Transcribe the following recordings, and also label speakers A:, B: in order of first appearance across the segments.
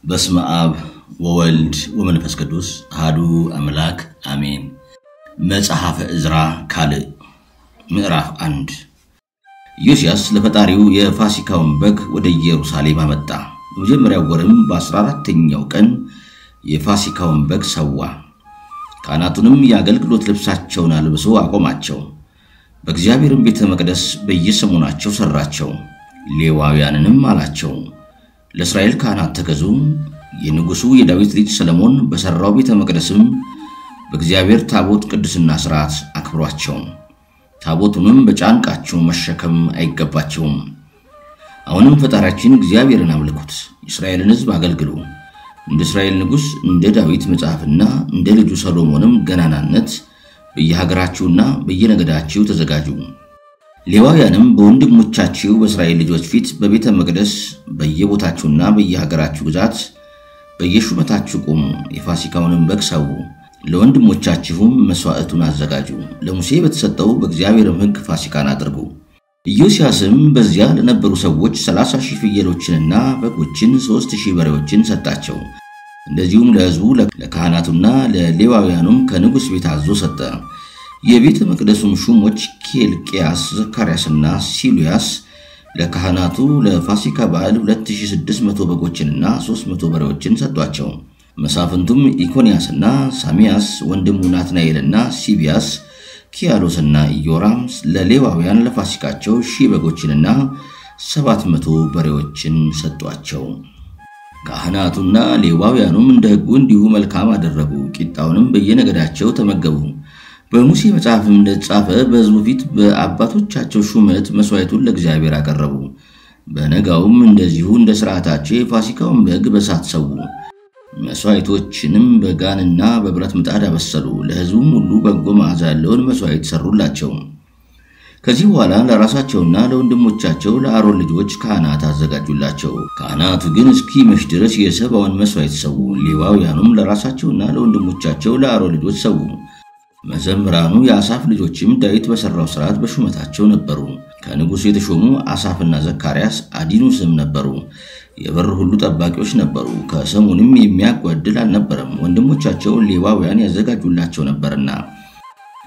A: በስመ አብ ወወልድ ወመንፈስ ቅዱስ አሐዱ አምላክ አሜን። መጽሐፈ ዕዝራ ካልዕ ምዕራፍ 1 ዮስያስ ለፈጣሪው የፋሲካውን በግ ወደ ኢየሩሳሌም አመጣ። በመጀመሪያው ወርም በ14ኛው ቀን የፋሲካውን በግ ሰዋ። ካህናቱንም የአገልግሎት ልብሳቸውን አልብሶ አቆማቸው። በእግዚአብሔርም ቤተ መቅደስ በየሰሞናቸው ሰራቸው። ሌዋውያንንም አላቸው፣ ለእስራኤል ካህናት ተገዙ። የንጉሱ የዳዊት ልጅ ሰለሞን በሰራው ቤተ መቅደስም በእግዚአብሔር ታቦት ቅድስና ሥርዓት አክብሯቸው። ታቦቱንም በጫንቃቸው መሸከም አይገባቸውም። አሁንም ፈጣሪያችን እግዚአብሔርን አምልኩት፣ የእስራኤልን ሕዝብ አገልግሉ። እንደ እስራኤል ንጉስ እንደ ዳዊት መጽሐፍና እንደ ልጁ ሰሎሞንም ገናናነት በየሀገራችሁና በየነገዳችሁ ተዘጋጁ። ሌዋውያንም በወንድሞቻችሁ በእስራኤል ልጆች ፊት በቤተ መቅደስ በየቦታችሁና በየሀገራችሁ ግዛት በየሹመታችሁ ቆሙ። የፋሲካውንም በግ ሰዉ። ለወንድሞቻችሁም መስዋዕቱን አዘጋጁ። ለሙሴ በተሰጠው በእግዚአብሔር ሕግ ፋሲካን አድርጉ። ኢዮስያስም በዚያ ለነበሩ ሰዎች 30,000 ፍየሎችንና በጎችን 3,000 በሬዎችን ሰጣቸው። እንደዚሁም ለሕዝቡ ለካህናቱና ለሌዋውያኑም ከንጉስ ቤት አዞ ሰጠ። የቤተ መቅደሱም ሹሞች ኬልቅያስ፣ ዘካርያስና ሲሉያስ ለካህናቱ ለፋሲካ በዓል 2600 በጎችንና 300 በሬዎችን ሰጧቸው። መሳፍንቱም ኢኮንያስና ሳሚያስ፣ ወንድሙ ናትናኤልና ሲቢያስ፣ ኪያሎስና ኢዮራም ለሌዋውያን ለፋሲካቸው 1000 በጎችንና 700 በሬዎችን ሰጧቸው። ካህናቱና ሌዋውያኑም እንደ ሕጉ እንዲሁ መልካም አደረጉ። ቂጣውንም በየነገዳቸው ተመገቡ። በሙሴ መጽሐፍም እንደተጻፈ በሕዝቡ ፊት በአባቶቻቸው ሹመት መስዋዕቱን ለእግዚአብሔር አቀረቡ። በነጋውም እንደዚሁ እንደ ሥርዓታቸው የፋሲካውን በግ በእሳት ሰዉ። መስዋዕቶችንም በጋንና በብረት ምጣድ አበሰሉ። ለሕዝቡም ሁሉ በጎ መዓዛ ያለውን መስዋዕት ሰሩላቸው። ከዚህ በኋላ ለራሳቸውና ለወንድሞቻቸው ለአሮን ልጆች ካህናት አዘጋጁላቸው። ካህናቱ ግን እስኪመሽ ድረስ የሰባውን መስዋዕት ሰዉ። ሌዋውያኑም ለራሳቸውና ለወንድሞቻቸው ለአሮን ልጆች ሰዉ። መዘምራኑ የአሳፍ ልጆችም ዳዊት በሰራው ሥርዓት በሹመታቸው ነበሩ። ከንጉሱ የተሾሙ አሳፍና ዘካርያስ አዲኑስም ነበሩ። የበር ሁሉ ጠባቂዎች ነበሩ። ከሰሙንም የሚያጓድል አልነበረም። ወንድሞቻቸው ሌዋውያን ያዘጋጁላቸው ነበርና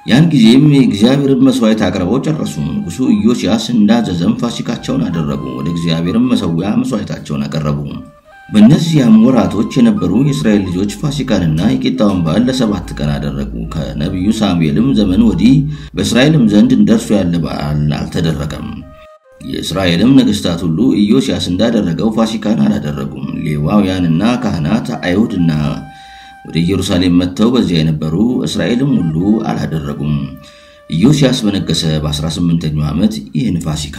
A: ያን ጊዜም የእግዚአብሔርን መስዋዕት አቅርበው ጨረሱ። ንጉሱ ኢዮስያስ እንዳዘዘም ፋሲካቸውን አደረጉ። ወደ እግዚአብሔርም መሠዊያ መስዋዕታቸውን አቀረቡ። በእነዚያም ወራቶች የነበሩ የእስራኤል ልጆች ፋሲካንና የቂጣውን በዓል ለ7 ቀን አደረጉ። ከነቢዩ ሳሙኤልም ዘመን ወዲህ በእስራኤልም ዘንድ እንደርሱ ያለ በዓል አልተደረገም። የእስራኤልም ነገሥታት ሁሉ ኢዮስያስ እንዳደረገው ፋሲካን አላደረጉም። ሌዋውያንና ካህናት አይሁድና ወደ ኢየሩሳሌም መጥተው በዚያ የነበሩ እስራኤልም ሁሉ አላደረጉም። ኢዮስያስ በነገሰ በ18ኛው ዓመት ይህን ፋሲካ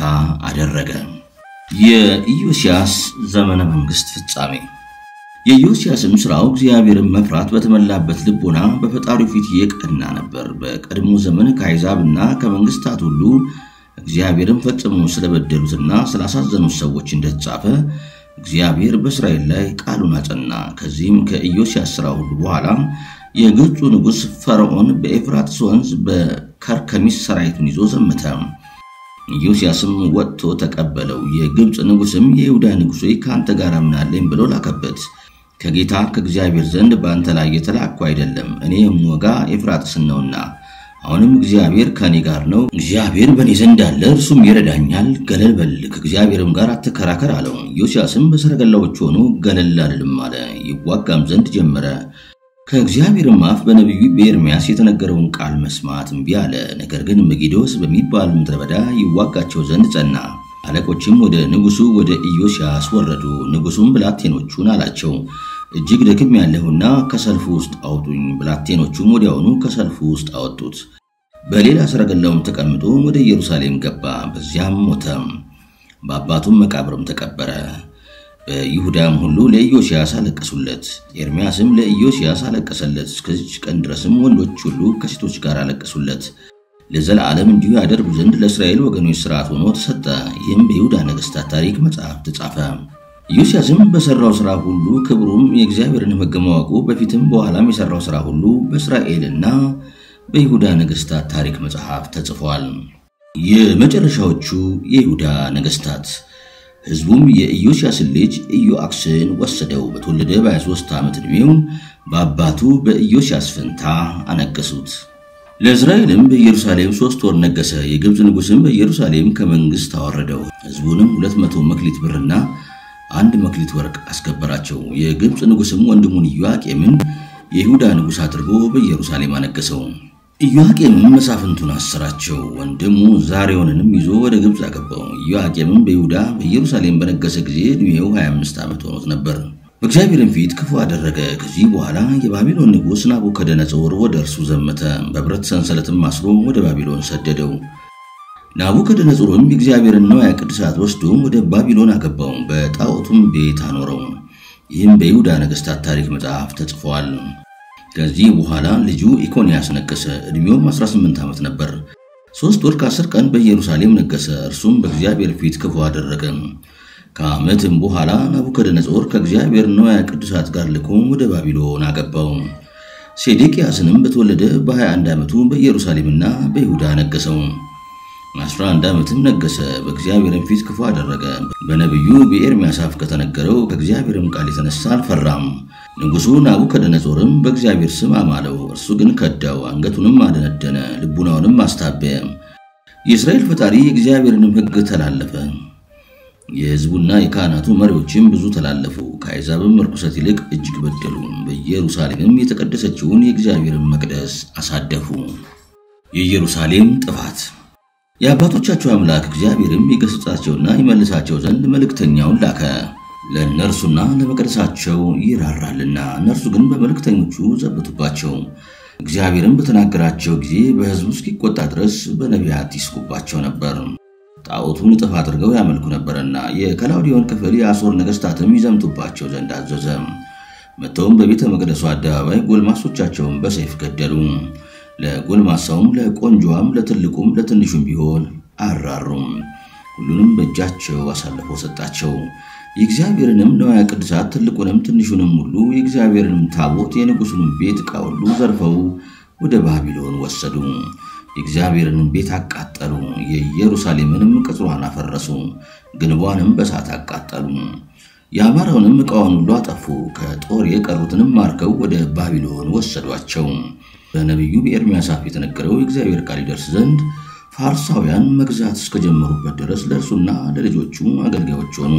A: አደረገ። የኢዮስያስ ዘመነ መንግስት ፍጻሜ። የኢዮስያስም ሥራው እግዚአብሔርን መፍራት በተመላበት ልቦና በፈጣሪው ፊት የቀና ነበር። በቀድሞ ዘመን ከአሕዛብና ከመንግስታት ሁሉ እግዚአብሔርን ፈጽሞ ስለበደሉትና ስላሳዘኑት ሰዎች እንደተጻፈ እግዚአብሔር በእስራኤል ላይ ቃሉን አጸና። ከዚህም ከኢዮስያስ ሥራ ሁሉ በኋላ የግብፁ ንጉሥ ፈርዖን በኤፍራጥስ ወንዝ በከርከሚስ ሰራዊቱን ይዞ ዘመተ። ኢዮስያስም ወጥቶ ተቀበለው። የግብፅ ንጉሥም የይሁዳ ንጉሥ ሆይ ካንተ ጋር ምን አለኝ ብሎ ላከበት። ከጌታ ከእግዚአብሔር ዘንድ በአንተ ላይ የተላኩ አይደለም፣ እኔ የምወጋ ኤፍራጥስን ነውና። አሁንም እግዚአብሔር ከኔ ጋር ነው። እግዚአብሔር በእኔ ዘንድ አለ፣ እርሱም ይረዳኛል። ገለል በል፣ ከእግዚአብሔርም ጋር አትከራከር አለው። ኢዮስያስም በሰረገላዎች ሆኖ ገለል አልልም አለ። ይዋጋም ዘንድ ጀመረ። ከእግዚአብሔርም አፍ በነቢዩ በኤርምያስ የተነገረውን ቃል መስማት እምቢ አለ። ነገር ግን መጊዶስ በሚባል ምድረ በዳ ይዋጋቸው ዘንድ ጸና። አለቆችም ወደ ንጉሱ ወደ ኢዮስያስ ወረዱ። ንጉሱም ብላቴኖቹን አላቸው፣ እጅግ ደክም ያለሁና ከሰልፉ ውስጥ አውጡኝ። ብላቴኖቹም ወዲያውኑ ከሰልፉ ውስጥ አወጡት። በሌላ ሰረገላውም ተቀምጦ ወደ ኢየሩሳሌም ገባ። በዚያም ሞተ። በአባቱም መቃብርም ተቀበረ። በይሁዳም ሁሉ ለኢዮስያስ አለቀሱለት። ኤርምያስም ለኢዮስያስ አለቀሰለት። እስከዚህ ቀን ድረስም ወንዶች ሁሉ ከሴቶች ጋር አለቀሱለት። ለዘላለም እንዲሁ ያደርጉ ዘንድ ለእስራኤል ወገኖች ሥርዓት ሆኖ ተሰጠ። ይህም በይሁዳ ነገሥታት ታሪክ መጽሐፍ ተጻፈ። ኢዮስያስም በሰራው ሥራ ሁሉ ክብሩም የእግዚአብሔርን ሕግ ማወቁ በፊትም በኋላም የሰራው ሥራ ሁሉ በእስራኤልና በይሁዳ ነገሥታት ታሪክ መጽሐፍ ተጽፏል። የመጨረሻዎቹ የይሁዳ ነገሥታት ሕዝቡም የኢዮስያስ ልጅ ኢዮአክስን ወሰደው። በተወለደ በ23 ዓመት ዕድሜው በአባቱ በኢዮስያስ ፈንታ አነገሱት። ለእስራኤልም በኢየሩሳሌም 3 ወር ነገሰ። የግብጽ ንጉስም በኢየሩሳሌም ከመንግስት አወረደው። ሕዝቡንም 200 መክሊት ብርና 1 መክሊት ወርቅ አስገበራቸው። የግብጽ ንጉስም ወንድሙን ኢዮአቄምን የይሁዳ ንጉስ አድርጎ በኢየሩሳሌም አነገሰው። ኢዮአቄምም መሳፍንቱን አሰራቸው። ወንድሙ ዛሬውንንም ይዞ ወደ ግብጽ አገባው። ኢዮአቄምም በይሁዳ በኢየሩሳሌም በነገሰ ጊዜ ዕድሜው 25 ዓመት ሆኖት ነበር። በእግዚአብሔርም ፊት ክፉ አደረገ። ከዚህ በኋላ የባቢሎን ንጉስ ናቡከደነፆር ወደ እርሱ ዘመተ። በብረት ሰንሰለትም አስሮ ወደ ባቢሎን ሰደደው። ናቡከደነፆርም የእግዚአብሔርን ንዋየ ቅድሳት ወስዶ ወደ ባቢሎን አገባው፣ በጣዖቱም ቤት አኖረው። ይህም በይሁዳ ነገሥታት ታሪክ መጽሐፍ ተጽፏል። ከዚህ በኋላ ልጁ ኢኮንያስ ነገሰ። ዕድሜውም 18 ዓመት ነበር። 3 ወር ከ10 ቀን በኢየሩሳሌም ነገሰ። እርሱም በእግዚአብሔር ፊት ክፉ አደረገ። ከዓመትም በኋላ ናቡከደነፆር ከእግዚአብሔር ንዋየ ቅድሳት ጋር ልኮ ወደ ባቢሎን አገባው። ሴዴቅያስንም በተወለደ በ21 ዓመቱ በኢየሩሳሌምና በይሁዳ ነገሰው። 11 ዓመትም ነገሰ። በእግዚአብሔርም ፊት ክፉ አደረገ። በነቢዩ በኤርምያስ አፍ ከተነገረው ከእግዚአብሔርም ቃል የተነሳ አልፈራም። ንጉሱ ናቡከደነፆርም በእግዚአብሔር ስም አማለው። እርሱ ግን ከዳው፣ አንገቱንም አደነደነ፣ ልቡናውንም አስታበየ። የእስራኤል ፈጣሪ የእግዚአብሔርንም ሕግ ተላለፈ። የሕዝቡና የካህናቱ መሪዎችም ብዙ ተላለፉ። ከአሕዛብም ርኩሰት ይልቅ እጅግ በደሉ። በኢየሩሳሌምም የተቀደሰችውን የእግዚአብሔርን መቅደስ አሳደፉ። የኢየሩሳሌም ጥፋት። የአባቶቻቸው አምላክ እግዚአብሔርም ይገሥጻቸውና ይመልሳቸው ዘንድ መልእክተኛውን ላከ። ለእነርሱና ለመቅደሳቸው ይራራልና፣ እነርሱ ግን በመልእክተኞቹ ዘበቱባቸው። እግዚአብሔርም በተናገራቸው ጊዜ በሕዝቡ እስኪቆጣ ድረስ በነቢያት ይስቁባቸው ነበር። ጣዖቱን ጥፋት አድርገው ያመልኩ ነበርና የከላውዲዮን ክፍል የአሦር ነገሥታትም ይዘምቱባቸው ዘንድ አዘዘ። መጥተውም በቤተ መቅደሱ አደባባይ ጎልማሶቻቸውን በሰይፍ ገደሉ። ለጎልማሳውም ለቆንጆዋም ለትልቁም ለትንሹም ቢሆን አራሩም። ሁሉንም በእጃቸው አሳልፈው ሰጣቸው። የእግዚአብሔርንም ንዋየ ቅድሳት ትልቁንም ትንሹንም ሁሉ የእግዚአብሔርንም ታቦት የንጉሡንም ቤት ዕቃ ሁሉ ዘርፈው ወደ ባቢሎን ወሰዱ። የእግዚአብሔርንም ቤት አቃጠሉ። የኢየሩሳሌምንም ቅጽሯን አፈረሱ፣ ግንቧንም በእሳት አቃጠሉ። ያማረውንም ዕቃዋን ሁሉ አጠፉ። ከጦር የቀሩትንም ማርከው ወደ ባቢሎን ወሰዷቸው። በነቢዩ በኤርምያስ አፍ የተነገረው የእግዚአብሔር ቃል ይደርስ ዘንድ ፋርሳውያን መግዛት እስከጀመሩበት ድረስ ለእርሱና ለልጆቹ አገልጋዮች ሆኑ።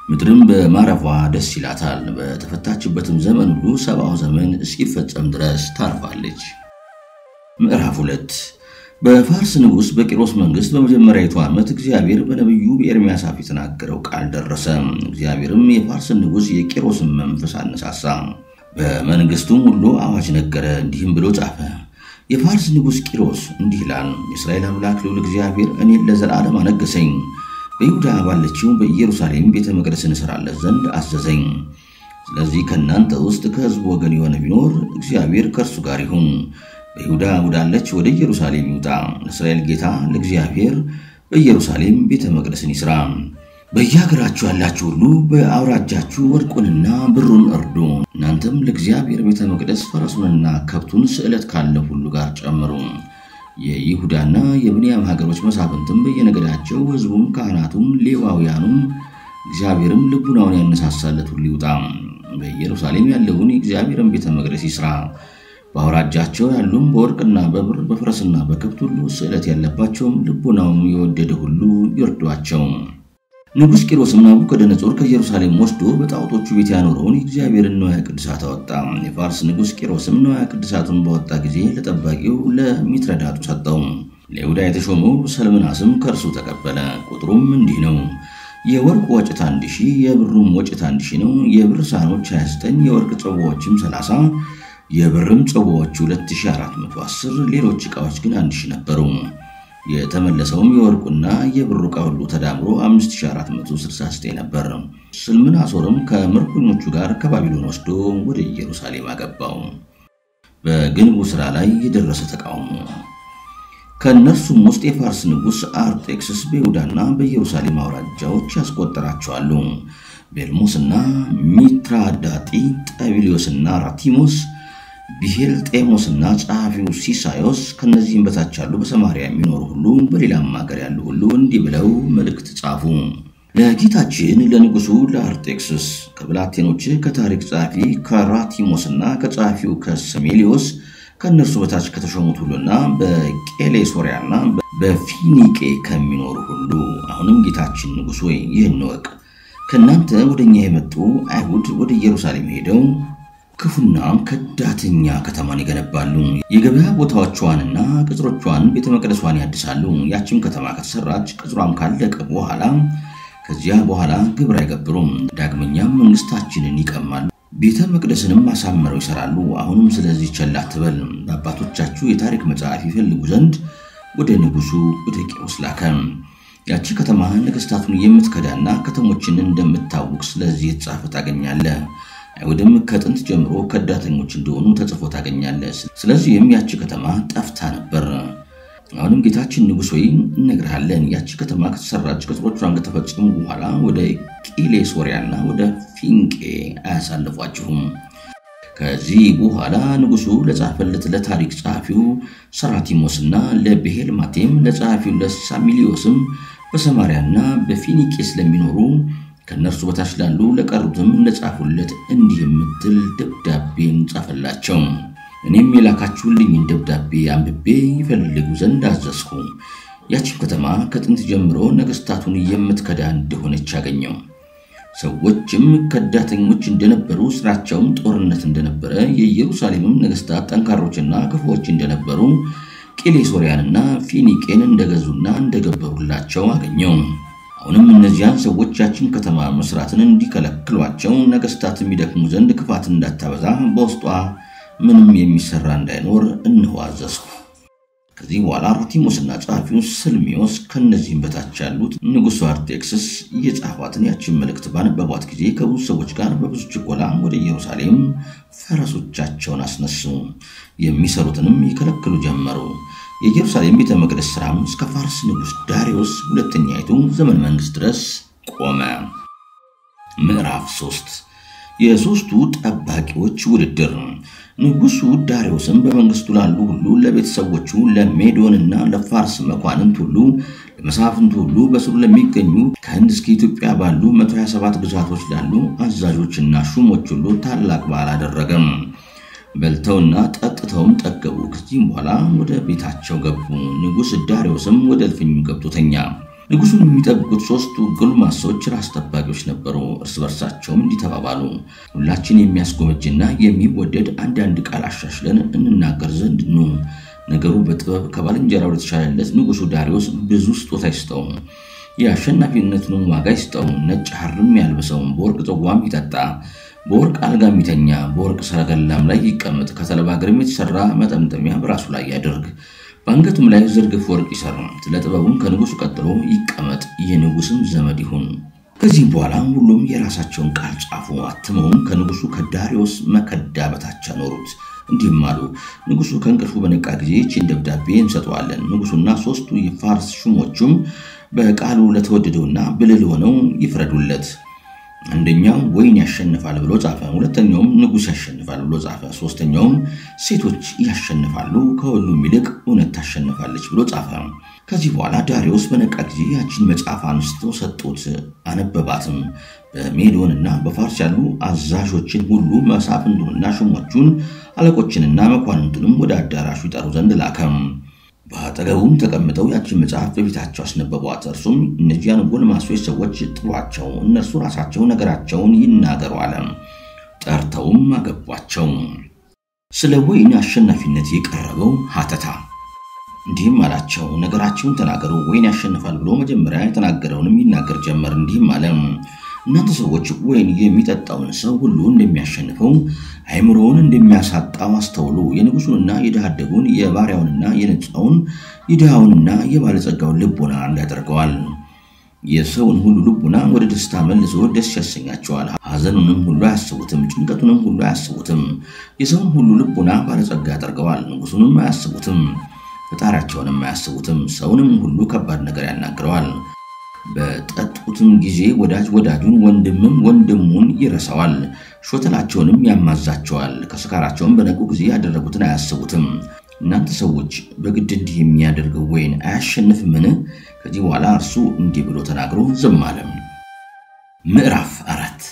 A: ምድርም በማረፏ ደስ ይላታል። በተፈታችበትም ዘመን ሁሉ 70 ዘመን እስኪፈጸም ድረስ ታርፋለች። ምዕራፍ 2። በፋርስ ንጉስ በቂሮስ መንግስት በመጀመሪያው ዓመት እግዚአብሔር በነቢዩ በኤርምያስ አፍ የተናገረው ቃል ደረሰ። እግዚአብሔርም የፋርስን ንጉስ የቂሮስን መንፈስ አነሳሳ። በመንግስቱም ሁሉ አዋጅ ነገረ፣ እንዲህም ብሎ ጻፈ። የፋርስ ንጉስ ቂሮስ እንዲህ ይላል፣ የእስራኤል አምላክ ልዑል እግዚአብሔር እኔን ለዘላለም አነገሰኝ። በይሁዳ ባለችው በኢየሩሳሌም ቤተ መቅደስን እሰራለት ዘንድ አዘዘኝ። ስለዚህ ከእናንተ ውስጥ ከሕዝቡ ወገን የሆነ ቢኖር እግዚአብሔር ከእርሱ ጋር ይሁን። በይሁዳ ወዳለች ወደ ኢየሩሳሌም ይውጣ። ለእስራኤል ጌታ ለእግዚአብሔር በኢየሩሳሌም ቤተ መቅደስን ይስራ። በየሀገራችሁ ያላችሁ ሁሉ በአውራጃችሁ ወርቁንና ብሩን እርዱ። እናንተም ለእግዚአብሔር ቤተ መቅደስ ፈረሱንና ከብቱን ስዕለት ካለ ሁሉ ጋር ጨምሩ። የይሁዳና የብንያም ሀገሮች መሳፍንትም በየነገዳቸው፣ ሕዝቡም፣ ካህናቱም፣ ሌዋውያኑም እግዚአብሔርም ልቡናውን ያነሳሳለት ሁሉ ይውጣ። በኢየሩሳሌም ያለውን የእግዚአብሔርን ቤተ መቅደስ ይስራ። በአውራጃቸው ያሉም በወርቅና በብር በፈረስና በከብት ሁሉ ስዕለት ያለባቸውም ልቡናውም የወደደ ሁሉ ይርዷቸው። ንጉስ ቂሮስም ናቡከደነፆር ከኢየሩሳሌም ወስዶ በጣዖቶቹ ቤት ያኖረውን የእግዚአብሔርን ንዋየ ቅድሳት አወጣ። የፋርስ ንጉስ ቂሮስም ንዋየ ቅድሳቱን ባወጣ ጊዜ ለጠባቂው ለሚትረዳጡ ሰጠው። ለይሁዳ የተሾመው ሰልምናስም ከእርሱ ተቀበለ። ቁጥሩም እንዲህ ነው። የወርቅ ወጭት 1000፣ የብሩም ወጭት 1000 ነው። የብር ሳህኖች 29፣ የወርቅ ጽዋዎችም 30፣ የብርም ጽዋዎች 2410፣ ሌሎች ዕቃዎች ግን 1000 ነበሩ። የተመለሰውም የወርቁና የብሩ ዕቃ ሁሉ ተዳምሮ 5469 ነበር። ሰልምናሶርም ከምርኮኞቹ ጋር ከባቢሎን ወስዶ ወደ ኢየሩሳሌም አገባው። በግንቡ ሥራ ላይ የደረሰ ተቃውሞ። ከነርሱም ውስጥ የፋርስ ንጉስ አርጤክስስ በይሁዳና በኢየሩሳሌም አውራጃዎች ያስቆጠራቸዋል። ቤልሞስና ሚትራዳጢ፣ ጠቢሊዮስና ራቲሞስ፣ ቢሄልጤሞስና ጸሐፊው ሲሳዮስ፣ ከነዚህም በታች ያሉ በሰማርያ የሚኖሩ ሁሉ በሌላም ሀገር ያሉ ሁሉ እንዲህ ብለው መልእክት ጻፉ። ለጌታችን ለንጉሱ ለአርጤክስስ ከብላቴኖች ከታሪክ ጻፊ ከራቲሞስና ከጻፊው ከሰሜሊዮስ ከነርሱ በታች ከተሾሙት ሁሉና በቄሌሶሪያና በፊኒቄ ከሚኖሩ ሁሉ አሁንም ጌታችን ንጉስ ሆይ ይህን ወቅ ከናንተ ወደኛ የመጡ አይሁድ ወደ ኢየሩሳሌም ሄደው ክፉና ከዳተኛ ከተማን ይገነባሉ የገበያ ቦታዎቿንና ቅጥሮቿን ቤተ መቅደሷን ያድሳሉ ያቺም ከተማ ከተሰራች ቅጥሯም ካለቀ በኋላ ከዚያ በኋላ ግብር አይገብሩም ዳግመኛም መንግስታችንን ይቀማሉ ቤተ መቅደስንም ማሳመረው ይሰራሉ አሁንም ስለዚህ ቸል አትበል አባቶቻችሁ የታሪክ መጽሐፍ ይፈልጉ ዘንድ ወደ ንጉሱ ወደ ቂሮስ ላከ ያቺ ከተማ ነገስታቱን የምትከዳና ከተሞችን እንደምታውቅ ስለዚህ የተጻፈ ታገኛለህ አይሁድም ከጥንት ጀምሮ ከዳተኞች እንደሆኑ ተጽፎ ታገኛለህ ስለዚህም ያቺ ከተማ ጠፍታ ነበር አሁንም ጌታችን ንጉስ ሆይ እንነግርሃለን ያቺ ከተማ ከተሰራች ቅጥሮቿን ከተፈጸሙ በኋላ ወደ ቂሌሶሪያና ወደ ፊንቄ አያሳልፏችሁም ከዚህ በኋላ ንጉሱ ለጻፈለት ለታሪክ ጻፊው ሰራቲሞስና ለብሄልማቴም ለጻፊው ለሳሚሊዮስም በሰማሪያና በፊኒቄ ስለሚኖሩ ከነርሱ በታች ላሉ ለቀሩትም ለጻፉለት እንዲህ የምትል ደብዳቤን ጻፈላቸው እኔም የላካችሁልኝ ደብዳቤ አንብቤ ይፈልጉ ዘንድ አዘዝኩ ያቺ ከተማ ከጥንት ጀምሮ ነገስታቱን የምትከዳ እንደሆነች አገኘው ሰዎችም ከዳተኞች እንደነበሩ ስራቸውም ጦርነት እንደነበረ የኢየሩሳሌምም ነገስታት ጠንካሮችና ክፉዎች እንደነበሩ ቂሌሶሪያንና ፊኒቄን እንደገዙና እንደገበሩላቸው አገኘው አሁንም እነዚያን ሰዎች ያቺን ከተማ መስራትን እንዲከለክሏቸው ነገስታት የሚደክሙ ዘንድ ክፋት እንዳታበዛ በውስጧ ምንም የሚሰራ እንዳይኖር እንዋዘዝኩ ከዚህ በኋላ ራቲሞስና ጻፊው ሰልሚዮስ ከነዚህም በታች ያሉት ንጉሱ አርጤክስስ የጻፏትን ያቺን መልእክት ባነበቧት ጊዜ ከብዙ ሰዎች ጋር በብዙ ችኮላ ወደ ኢየሩሳሌም ፈረሶቻቸውን አስነሱ የሚሰሩትንም ይከለክሉ ጀመሩ የኢየሩሳሌም ቤተ መቅደስ ስራም እስከ ፋርስ ንጉስ ዳሪዮስ ሁለተኛይቱ ዘመን መንግስት ድረስ ቆመ ምዕራፍ 3 የሶስቱ ጠባቂዎች ውድድር ንጉሱ ዳሪዮስም በመንግስቱ ላሉ ሁሉ ለቤተሰቦቹ ለሜዶንና ለፋርስ መኳንንት ሁሉ ለመሳፍንት ሁሉ በስሩ ለሚገኙ ከህንድ እስከ ኢትዮጵያ ባሉ 127 ግዛቶች ላሉ አዛዦችና ሹሞች ሁሉ ታላቅ በዓል አደረገም በልተውና ጠጥተውም ጠገቡ ከዚህም በኋላ ወደ ቤታቸው ገቡ ንጉስ ዳሪዮስም ወደ እልፍኙ ገብቶ ተኛ ንጉሱን የሚጠብቁት ሶስቱ ጎልማሶች ራስ ጠባቂዎች ነበሩ እርስ በርሳቸውም እንዲተባባሉ ሁላችን የሚያስጎመጅና የሚወደድ አንድ ቃል አሻሽለን እንናገር ዘንድ ነው ነገሩ በጥበብ ከባልንጀራው ለተሻለለት ንጉሱ ዳሪዮስ ብዙ ስጦታ ይስጠው የአሸናፊነቱን ዋጋ ይስጠው ነጭ ሐርም ያልበሰው በወርቅ ጽዋም ይጠጣ በወርቅ አልጋም ይተኛ በወርቅ ሰረገላም ላይ ይቀመጥ ከተልባ ግርም የተሰራ መጠምጠሚያ በራሱ ላይ ያደርግ ባንገቱም ላይ ዝርግፍ ወርቅ ይሰራ ለጥበቡም ከንጉሱ ቀጥሎ ይቀመጥ የንጉስም ዘመድ ይሁን ከዚህ በኋላ ሁሉም የራሳቸውን ቃል ጻፉ አትመውም ከንጉሱ ከዳሪዮስ መከዳ በታች አኖሩት እንዲህም አሉ ንጉሱ ከእንቅልፉ በነቃ ጊዜ ይህችን ደብዳቤ እንሰጠዋለን ንጉሱና ሶስቱ የፋርስ ሹሞቹም በቃሉ ለተወደደውና ብልህ ሆነው ይፍረዱለት አንደኛው ወይን ያሸንፋል ብሎ ጻፈ ሁለተኛውም ንጉስ ያሸንፋል ብሎ ጻፈ ሶስተኛውም ሴቶች ያሸንፋሉ ከሁሉም ይልቅ እውነት ታሸንፋለች ብሎ ጻፈ ከዚህ በኋላ ዳሪዮስ በነቃ ጊዜ ያቺን መጽሐፍ አንስቶ ሰጥቶት አነበባትም በሜዶንና በፋርስ ያሉ አዛዦችን ሁሉ መሳፍንቱንና ሹሞቹን አለቆችንና መኳንንቱንም ወደ አዳራሹ ይጠሩ ዘንድ ላከም በአጠገቡም ተቀምጠው ያቺን መጽሐፍ በፊታቸው አስነበቧት እርሱም እነዚያን ጎልማሶች ሰዎች ጥሯቸው እነርሱ ራሳቸው ነገራቸውን ይናገሩ አለ ጠርተውም አገቧቸው ስለ ወይን አሸናፊነት የቀረበው ሐተታ እንዲህም አላቸው ነገራቸውን ተናገሩ ወይን ያሸንፋል ብሎ መጀመሪያ የተናገረውንም ይናገር ጀመር እንዲህም አለ እናንተ ሰዎች ወይን የሚጠጣውን ሰው ሁሉ እንደሚያሸንፈው አይምሮውን እንደሚያሳጣው አስተውሉ የንጉሱንና የዳሃደጉን የባሪያውንና የነጻውን የዳሃውንና የባለጸጋውን ልቦና እንዲያደርገዋል የሰውን ሁሉ ልቦና ወደ ደስታ መልሶ ደስ ያሰኛቸዋል ሐዘኑንም ሁሉ አያስቡትም ጭንቀቱንም ሁሉ አያስቡትም የሰውን ሁሉ ልቦና ባለጸጋ ያደርገዋል ንጉሱንም አያስቡትም ፈጣሪያቸውንም አያስቡትም ሰውንም ሁሉ ከባድ ነገር ያናግረዋል በጠጡትም ጊዜ ወዳጅ ወዳጁን ወንድምም ወንድሙን ይረሳዋል ሾተላቸውንም ያማዛቸዋል ከስካራቸውም በነቁ ጊዜ ያደረጉትን አያስቡትም እናንተ ሰዎች በግድ እንዲህ የሚያደርገው ወይን አያሸንፍምን ከዚህ በኋላ እርሱ እንዲህ ብሎ ተናግሮ ዝም አለ ምዕራፍ 4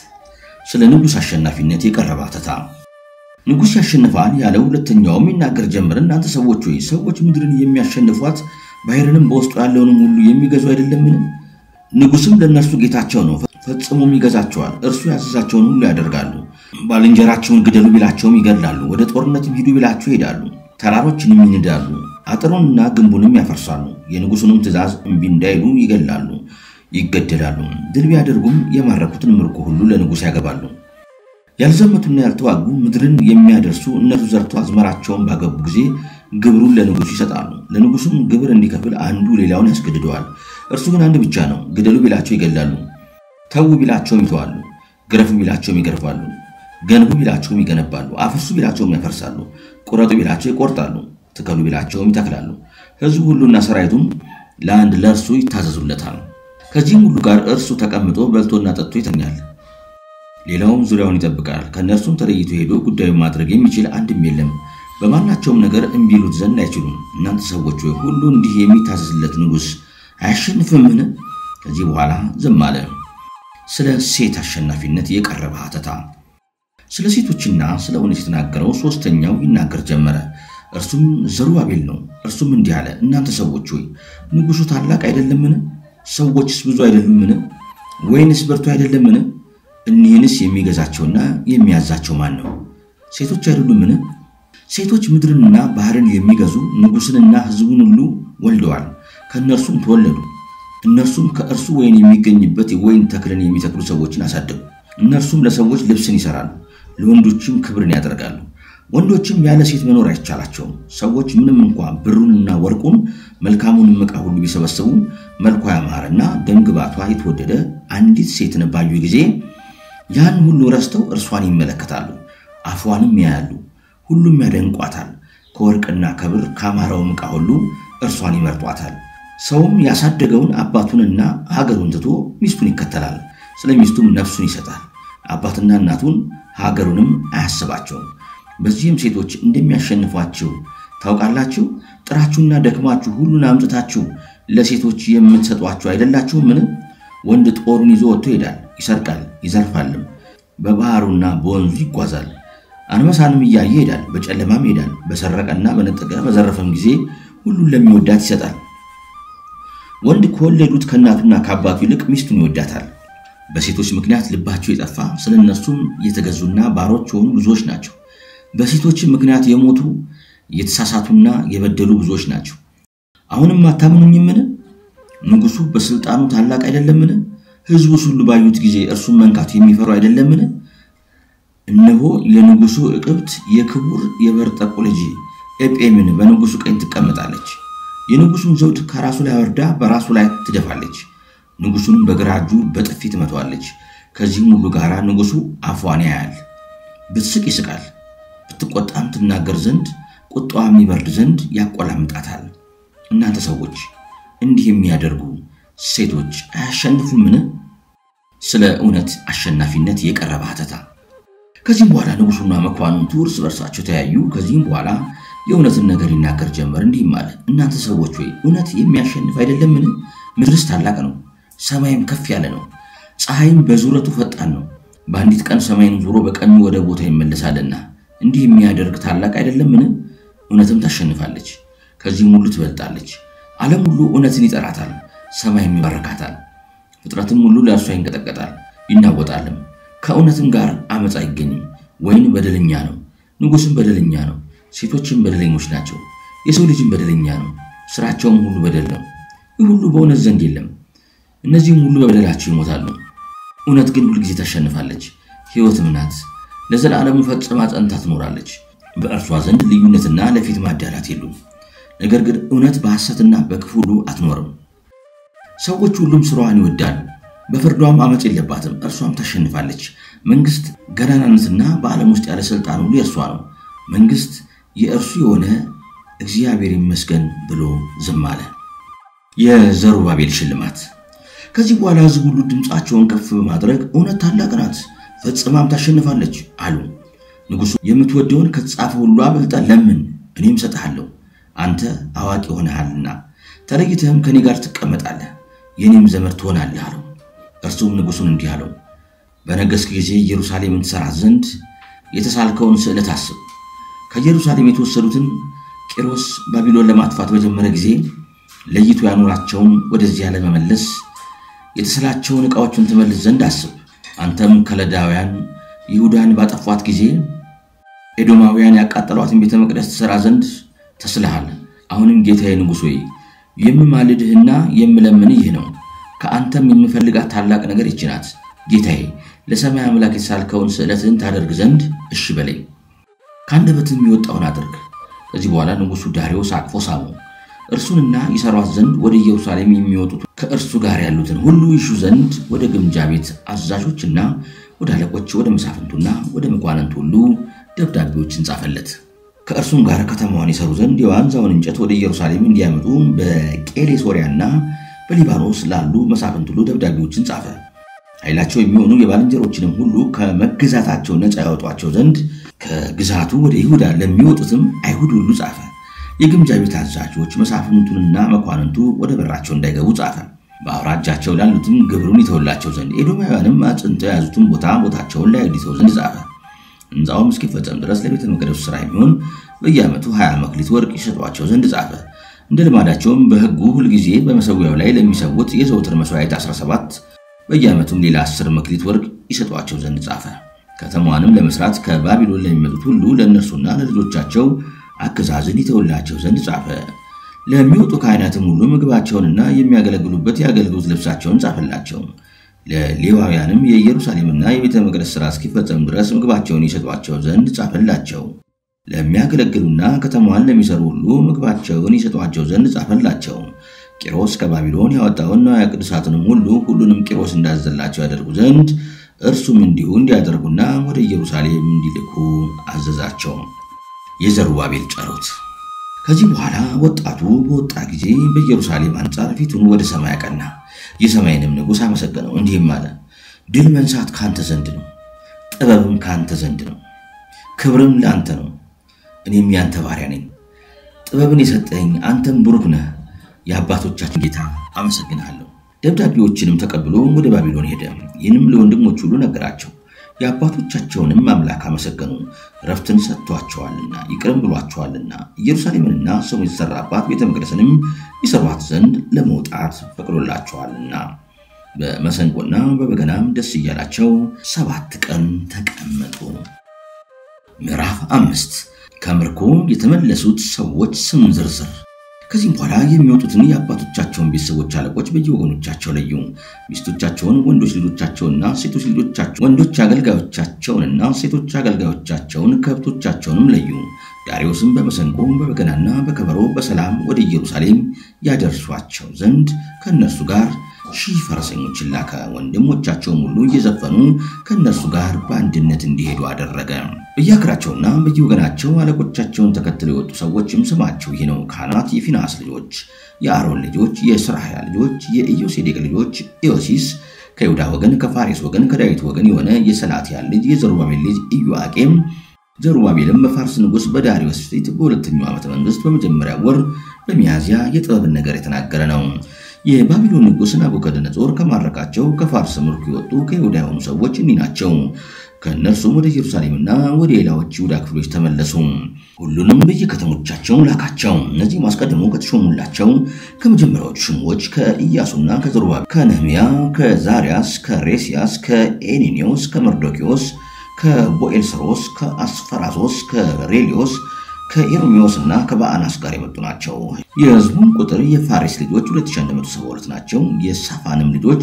A: ስለ ንጉስ አሸናፊነት የቀረበ አተታ ንጉስ ያሸንፋል ያለው ሁለተኛውም ይናገር ጀመረ እናንተ ሰዎች ሆይ ሰዎች ምድርን የሚያሸንፏት ባሕርንም በውስጡ ያለውን ሁሉ የሚገዙ አይደለምን ንጉስም ለነሱ ጌታቸው ነው ፈጽሞም ይገዛቸዋል እርሱ ያዘዛቸውን ሁሉ ያደርጋሉ ባልንጀራቸውን ግደሉ ቢላቸውም ይገድላሉ ወደ ጦርነት ሂዱ ቢላቸው ይሄዳሉ ተራሮችንም ይንዳሉ አጥሩንና ግንቡንም ያፈርሳሉ የንጉሱንም ትእዛዝ እምቢ እንዳይሉ ይገድላሉ ይገደላሉ ድል ቢያደርጉም የማረኩትን ምርኮ ሁሉ ለንጉስ ያገባሉ ያልዘመቱና ያልተዋጉ ምድርን የሚያደርሱ እነሱ ዘርተው አዝመራቸውን ባገቡ ጊዜ ግብሩን ለንጉሱ ይሰጣሉ ለንጉሱም ግብር እንዲከፍል አንዱ ሌላውን ያስገድደዋል እርሱ ግን አንድ ብቻ ነው ግደሉ ቢላቸው ይገድላሉ ተው ቢላቸው ይተዋሉ ግረፉ ቢላቸው ይገርፋሉ ገንቡ ቢላቸው ይገነባሉ አፍርሱ ቢላቸው ያፈርሳሉ ቁረጡ ቢላቸው ይቆርጣሉ ተከሉ ቢላቸው ይተክላሉ ሕዝቡ ሁሉና ሰራዊቱም ለአንድ ለእርሱ ይታዘዙለታል ከዚህም ሁሉ ጋር እርሱ ተቀምጦ በልቶና ጠጥቶ ይተኛል ሌላውም ዙሪያውን ይጠብቃል ከነርሱም ተለይቶ ሄዶ ጉዳዩን ማድረግ የሚችል አንድም የለም በማናቸውም ነገር እንቢሉት ዘንድ አይችሉም እናንተ ሰዎች ሆይ ሁሉ እንዲህ የሚታዘዝለት ንጉስ አያሸንፍምን ከዚህ በኋላ ዝም አለ ስለ ሴት አሸናፊነት የቀረበ አተታ ስለ ሴቶችና ስለ ወንዶች የተናገረው ሶስተኛው ይናገር ጀመረ እርሱም ዘሩባቤል ነው እርሱም እንዲህ አለ እናንተ ሰዎች ሆይ ንጉሱ ታላቅ አይደለምን ሰዎችስ ብዙ አይደሉምን ወይንስ በርቱ አይደለምን እኒህንስ የሚገዛቸውና የሚያዛቸው ማን ነው ሴቶች አይደሉምን ሴቶች ምድርንና ባህርን የሚገዙ ንጉስንና ሕዝቡን ሁሉ ወልደዋል ከነርሱም ተወለዱ እነርሱም ከእርሱ ወይን የሚገኝበት የወይን ተክልን የሚተክሉ ሰዎችን አሳደጉ እነርሱም ለሰዎች ልብስን ይሰራሉ ለወንዶችም ክብርን ያደርጋሉ ወንዶችም ያለ ሴት መኖር አይቻላቸውም ሰዎች ምንም እንኳን ብሩንና ወርቁን መልካሙን ዕቃ ሁሉ ቢሰበስቡ መልኳ ያማረና ደምግባቷ የተወደደ አንዲት ሴትን ባዩ ጊዜ ያን ሁሉ ረስተው እርሷን ይመለከታሉ አፏንም ያያሉ ሁሉም ያደንቋታል ከወርቅና ከብር ካማረው ዕቃ ሁሉ እርሷን ይመርጧታል ሰውም ያሳደገውን አባቱንና ሀገሩን ትቶ ሚስቱን ይከተላል ስለሚስቱም ነፍሱን ይሰጣል አባትና እናቱን ሀገሩንም አያስባቸውም በዚህም ሴቶች እንደሚያሸንፏቸው ታውቃላችሁ ጥራችሁና ደክማችሁ ሁሉን አምጥታችሁ ለሴቶች የምትሰጧቸው አይደላችሁምን ወንድ ጦሩን ይዞ ወጥቶ ይሄዳል ይሰርቃል ይዘርፋልም በባህሩና በወንዙ ይጓዛል አንበሳንም ያየ ይሄዳል በጨለማም ይሄዳል በሰረቀና በነጠቀ በዘረፈም ጊዜ ሁሉን ለሚወዳት ይሰጣል ወንድ ከወለዱት ከናቱና ከአባቱ ይልቅ ሚስቱን ይወዳታል በሴቶች ምክንያት ልባቸው ይጠፋ ስለነሱም የተገዙና ባሮች ሆኑ ብዙዎች ናቸው በሴቶች ምክንያት የሞቱ የተሳሳቱና የበደሉ ብዙዎች ናቸው አሁንም አታምኑኝምን ንጉሱ በስልጣኑ ታላቅ አይደለምን ሕዝቡ ሁሉ ባዩት ጊዜ እርሱን መንካት የሚፈሩ አይደለምን እነሆ የንጉሱ ዕቅብት የክቡር የበርጠቁ ልጅ ኤጴምን በንጉሱ ቀኝ ትቀመጣለች የንጉሱን ዘውድ ከራሱ ላይ ወርዳ በራሱ ላይ ትደፋለች ንጉሱን በግራ እጁ በጥፊ ትመታዋለች ከዚህም ሁሉ ጋር ንጉሱ አፏን ያያል ብትስቅ ይስቃል ብትቆጣም ትናገር ዘንድ ቁጣዋም ይበርድ ዘንድ ያቆላምጣታል እናንተ ሰዎች እንዲህ የሚያደርጉ ሴቶች አያሸንፉምን ስለ እውነት አሸናፊነት የቀረበ አተታ ከዚህም በኋላ ንጉሱና መኳንንቱ እርስ በርሳቸው ተያዩ ከዚህም በኋላ የእውነትን ነገር ይናገር ጀመር እንዲህ ማለት እናንተ ሰዎች ሆይ እውነት የሚያሸንፍ አይደለምን ምድርስ ታላቅ ነው ሰማይም ከፍ ያለ ነው ፀሐይም በዙረቱ ፈጣን ነው በአንዲት ቀን ሰማይን ዙሮ በቀኙ ወደ ቦታ ይመለሳልና እንዲህ የሚያደርግ ታላቅ አይደለምን እውነትም ታሸንፋለች ከዚህም ሁሉ ትበልጣለች ዓለም ሁሉ እውነትን ይጠራታል ሰማይም ይባርካታል ፍጥረትም ሁሉ ለእርሷ ይንቀጠቀጣል ይናወጣልም ከእውነትም ጋር አመጽ አይገኝም ወይን በደለኛ ነው ንጉስም በደለኛ ነው ሴቶችም በደለኞች ናቸው የሰው ልጅም በደለኛ ነው ስራቸውም ሁሉ በደል ነው ይህ ሁሉ በእውነት ዘንድ የለም እነዚህም ሁሉ በበደላቸው ይሞታሉ እውነት ግን ሁሉ ጊዜ ታሸንፋለች ሕይወትም ናት ለዘላለም ፈጽማ ጸንታ ትኖራለች በእርሷ ዘንድ ልዩነትና ለፊት ማዳላት የሉም ነገር ግን እውነት በሐሰትና በክፉ ሁሉ አትኖርም ሰዎች ሁሉም ስራዋን ይወዳሉ በፍርዷም አመጽ የለባትም እርሷም ታሸንፋለች መንግስት ገናናነትና በዓለም ውስጥ ያለ ስልጣን ሁሉ የእርሷ ነው መንግስት የእርሱ የሆነ እግዚአብሔር ይመስገን ብሎ ዝም አለ የዘሩባቤል ሽልማት ከዚህ በኋላ ሕዝቡ ሁሉ ድምጻቸውን ከፍ በማድረግ እውነት ታላቅ ናት ፈጽማም ታሸንፋለች አሉ ንጉሱ የምትወደውን ከተጻፈ ሁሉ አበልጣ ለምን እኔም ሰጣለሁ አንተ አዋቂ ሆነሃልና ተለይተህም ከኔ ጋር ትቀመጣለህ የኔም ዘመድ ትሆናለህ አለው እርሱም ንጉሱን እንዲህ አለው በነገስክ ጊዜ ኢየሩሳሌምን ትሰራ ዘንድ የተሳልከውን ስዕለት አስብ። ከኢየሩሳሌም የተወሰዱትን ቂሮስ ባቢሎን ለማጥፋት በጀመረ ጊዜ ለይቶ ያኖራቸውን ወደዚያ ለመመለስ የተሰላቸውን ዕቃዎችን ትመልስ ዘንድ አስብ። አንተም ከለዳውያን ይሁዳን ባጠፏት ጊዜ ኤዶማውያን ያቃጠሏትን ቤተ መቅደስ ትሰራ ዘንድ ተስለሃል። አሁንም ጌታዬ ንጉሥ ሆይ የምማልድህና የምለምንህ ይህ ነው። ከአንተም የምፈልጋት ታላቅ ነገር ይህች ናት። ጌታዬ ለሰማይ አምላክ የተሳልከውን ስዕለትን ታደርግ ዘንድ እሺ በለኝ። ከአንደበትም የሚወጣውን አድርግ። ከዚህ በኋላ ንጉሡ ዳርዮስ አቅፎ ሳመው። እርሱንና ይሰሯት ዘንድ ወደ ኢየሩሳሌም የሚወጡት ከእርሱ ጋር ያሉትን ሁሉ ይሹ ዘንድ ወደ ግምጃ ቤት አዛዦችና ወደ አለቆች ወደ መሳፍንቱና ወደ መኳንንቱ ሁሉ ደብዳቤዎችን ጻፈለት። ከእርሱም ጋር ከተማዋን ይሰሩ ዘንድ የዋንዛውን እንጨት ወደ ኢየሩሳሌም እንዲያመጡ በቄሌሶሪያና በሊባኖስ ላሉ መሳፍንት ሁሉ ደብዳቤዎችን ጻፈ። ኃይላቸው የሚሆኑ የባልንጀሮችንም ሁሉ ከመግዛታቸው ነፃ ያወጧቸው ዘንድ ከግዛቱ ወደ ይሁዳ ለሚወጡትም አይሁድ ሁሉ ጻፈ። የግምጃ ቤት አዛዦች መሳፍንቱንና መኳንንቱ ወደ በራቸው እንዳይገቡ ጻፈ። በአውራጃቸው ላሉትም ግብሩን ይተውላቸው ዘንድ ኤዶማውያንም አጽንተው የያዙትን ቦታቸውን ላይ ይተው ዘንድ ጻፈ። ሕንጻውም እስኪፈጸም ድረስ ለቤተ መቅደሱ ሥራ የሚሆን በየዓመቱ 20 መክሊት ወርቅ ይሰጧቸው ዘንድ ጻፈ። እንደ ልማዳቸውም በሕጉ ሁልጊዜ በመሠዊያው ላይ ለሚሰውት የዘወትር መሥዋዕት 17 በየዓመቱም ሌላ 10 መክሊት ወርቅ ይሰጧቸው ዘንድ ጻፈ። ከተማዋንም ለመስራት ከባቢሎን ለሚመጡት ሁሉ ለእነርሱና ለልጆቻቸው አገዛዝን ይተውላቸው ዘንድ ጻፈ። ለሚወጡ ካህናትም ሁሉ ምግባቸውንና የሚያገለግሉበት የአገልግሎት ልብሳቸውን ጻፈላቸው። ለሌዋውያንም የኢየሩሳሌምና የቤተ መቅደስ ሥራ እስኪፈጸም ድረስ ምግባቸውን ይሰጧቸው ዘንድ ጻፈላቸው። ለሚያገለግሉና ከተማዋን ለሚሰሩ ሁሉ ምግባቸውን ይሰጧቸው ዘንድ ጻፈላቸው። ቂሮስ ከባቢሎን ያወጣውን ንዋየ ቅድሳትንም ሁሉንም ቂሮስ እንዳዘላቸው ያደርጉ ዘንድ እርሱም እንዲሁ እንዲያደርጉና ወደ ኢየሩሳሌም እንዲልኩ አዘዛቸው። የዘሩባቤል ጸሎት። ከዚህ በኋላ ወጣቱ በወጣ ጊዜ በኢየሩሳሌም አንጻር ፊቱን ወደ ሰማይ አቀና። የሰማይንም ንጉሥ አመሰገነው፣ እንዲህም አለ። ድል መንሳት ካንተ ዘንድ ነው፣ ጥበብም ካንተ ዘንድ ነው፣ ክብርም ለአንተ ነው። እኔም ያንተ ባሪያ ነኝ። ጥበብን የሰጠኝ አንተም ብሩክ ነህ። የአባቶቻችን ጌታ አመሰግናለሁ። ደብዳቤዎችንም ተቀብሎ ወደ ባቢሎን ሄደ። ይህንም ለወንድሞቹ ሁሉ ነገራቸው። የአባቶቻቸውንም አምላክ አመሰገኑ። ረፍትን ሰጥቷቸዋልና ይቅርም ብሏቸዋልና ኢየሩሳሌምንና ስሙ የተሰራባት ቤተ መቅደስንም ይሰሯት ዘንድ ለመውጣት ፈቅዶላቸዋልና በመሰንቆና በበገናም ደስ እያላቸው 7 ቀን ተቀመጡ። ምዕራፍ 5 ከምርኮ የተመለሱት ሰዎች ስም ዝርዝር። ከዚህም በኋላ የሚወጡትን የአባቶቻቸውን ቤተሰቦች አለቆች በየወገኖቻቸው ለዩ። ሚስቶቻቸውን፣ ወንዶች ልጆቻቸውንና ሴቶች ልጆቻቸውን፣ ወንዶች አገልጋዮቻቸውንና ሴቶች አገልጋዮቻቸውን፣ ከብቶቻቸውንም ለዩ። ዳርዮስም በመሰንቆ በበገናና በከበሮ በሰላም ወደ ኢየሩሳሌም ያደርሷቸው ዘንድ ከእነርሱ ጋር 1000 ፈረሰኞችን ላከ። ወንድሞቻቸውም ሁሉ እየዘፈኑ ከእነርሱ ጋር በአንድነት እንዲሄዱ አደረገ። በየአገራቸውና በየወገናቸው አለቆቻቸውን ተከትለው የወጡ ሰዎችም ስማቸው ይህ ነው። ካህናት፣ የፊናስ ልጆች፣ የአሮን ልጆች፣ የስራያ ልጆች፣ የኢዮሴዴቅ ልጆች፣ ኢዮሲስ ከይሁዳ ወገን፣ ከፋሬስ ወገን፣ ከዳዊት ወገን የሆነ የሰላትያል ልጅ የዘሩባቤል ልጅ ኢዮአቄም። ዘሩባቤልም በፋርስ ንጉሥ በዳርዮስ ፊት በሁለተኛው ዓመተ መንግሥት በመጀመሪያ ወር በሚያዝያ የጥበብን ነገር የተናገረ ነው። የባቢሎን ንጉሥ ናቡከደነጾር ከማረካቸው ከፋርስ ምርኮ የወጡ ከይሁዳ የሆኑ ሰዎች እኒህ ናቸው። ከእነርሱም ወደ ኢየሩሳሌምና ወደ ሌላዎች ይሁዳ ክፍሎች ተመለሱ። ሁሉንም በየከተሞቻቸው ላካቸው። እነዚህም አስቀድሞ ከተሾሙላቸው ከመጀመሪያዎቹ ሹሞች ከኢያሱና ከዘሩባቤል፣ ከነህምያ፣ ከዛሪያስ፣ ከሬስያስ፣ ከኤኒኔዎስ፣ ከመርዶኪዎስ፣ ከቦኤልስሮስ፣ ከአስፈራዞስ፣ ከሬሊዮስ፣ ከኤርሚዮስና ከባአናስ ጋር የመጡ ናቸው። የሕዝቡም ቁጥር የፋሬስ ልጆች 2172 ናቸው። የሳፋንም ልጆች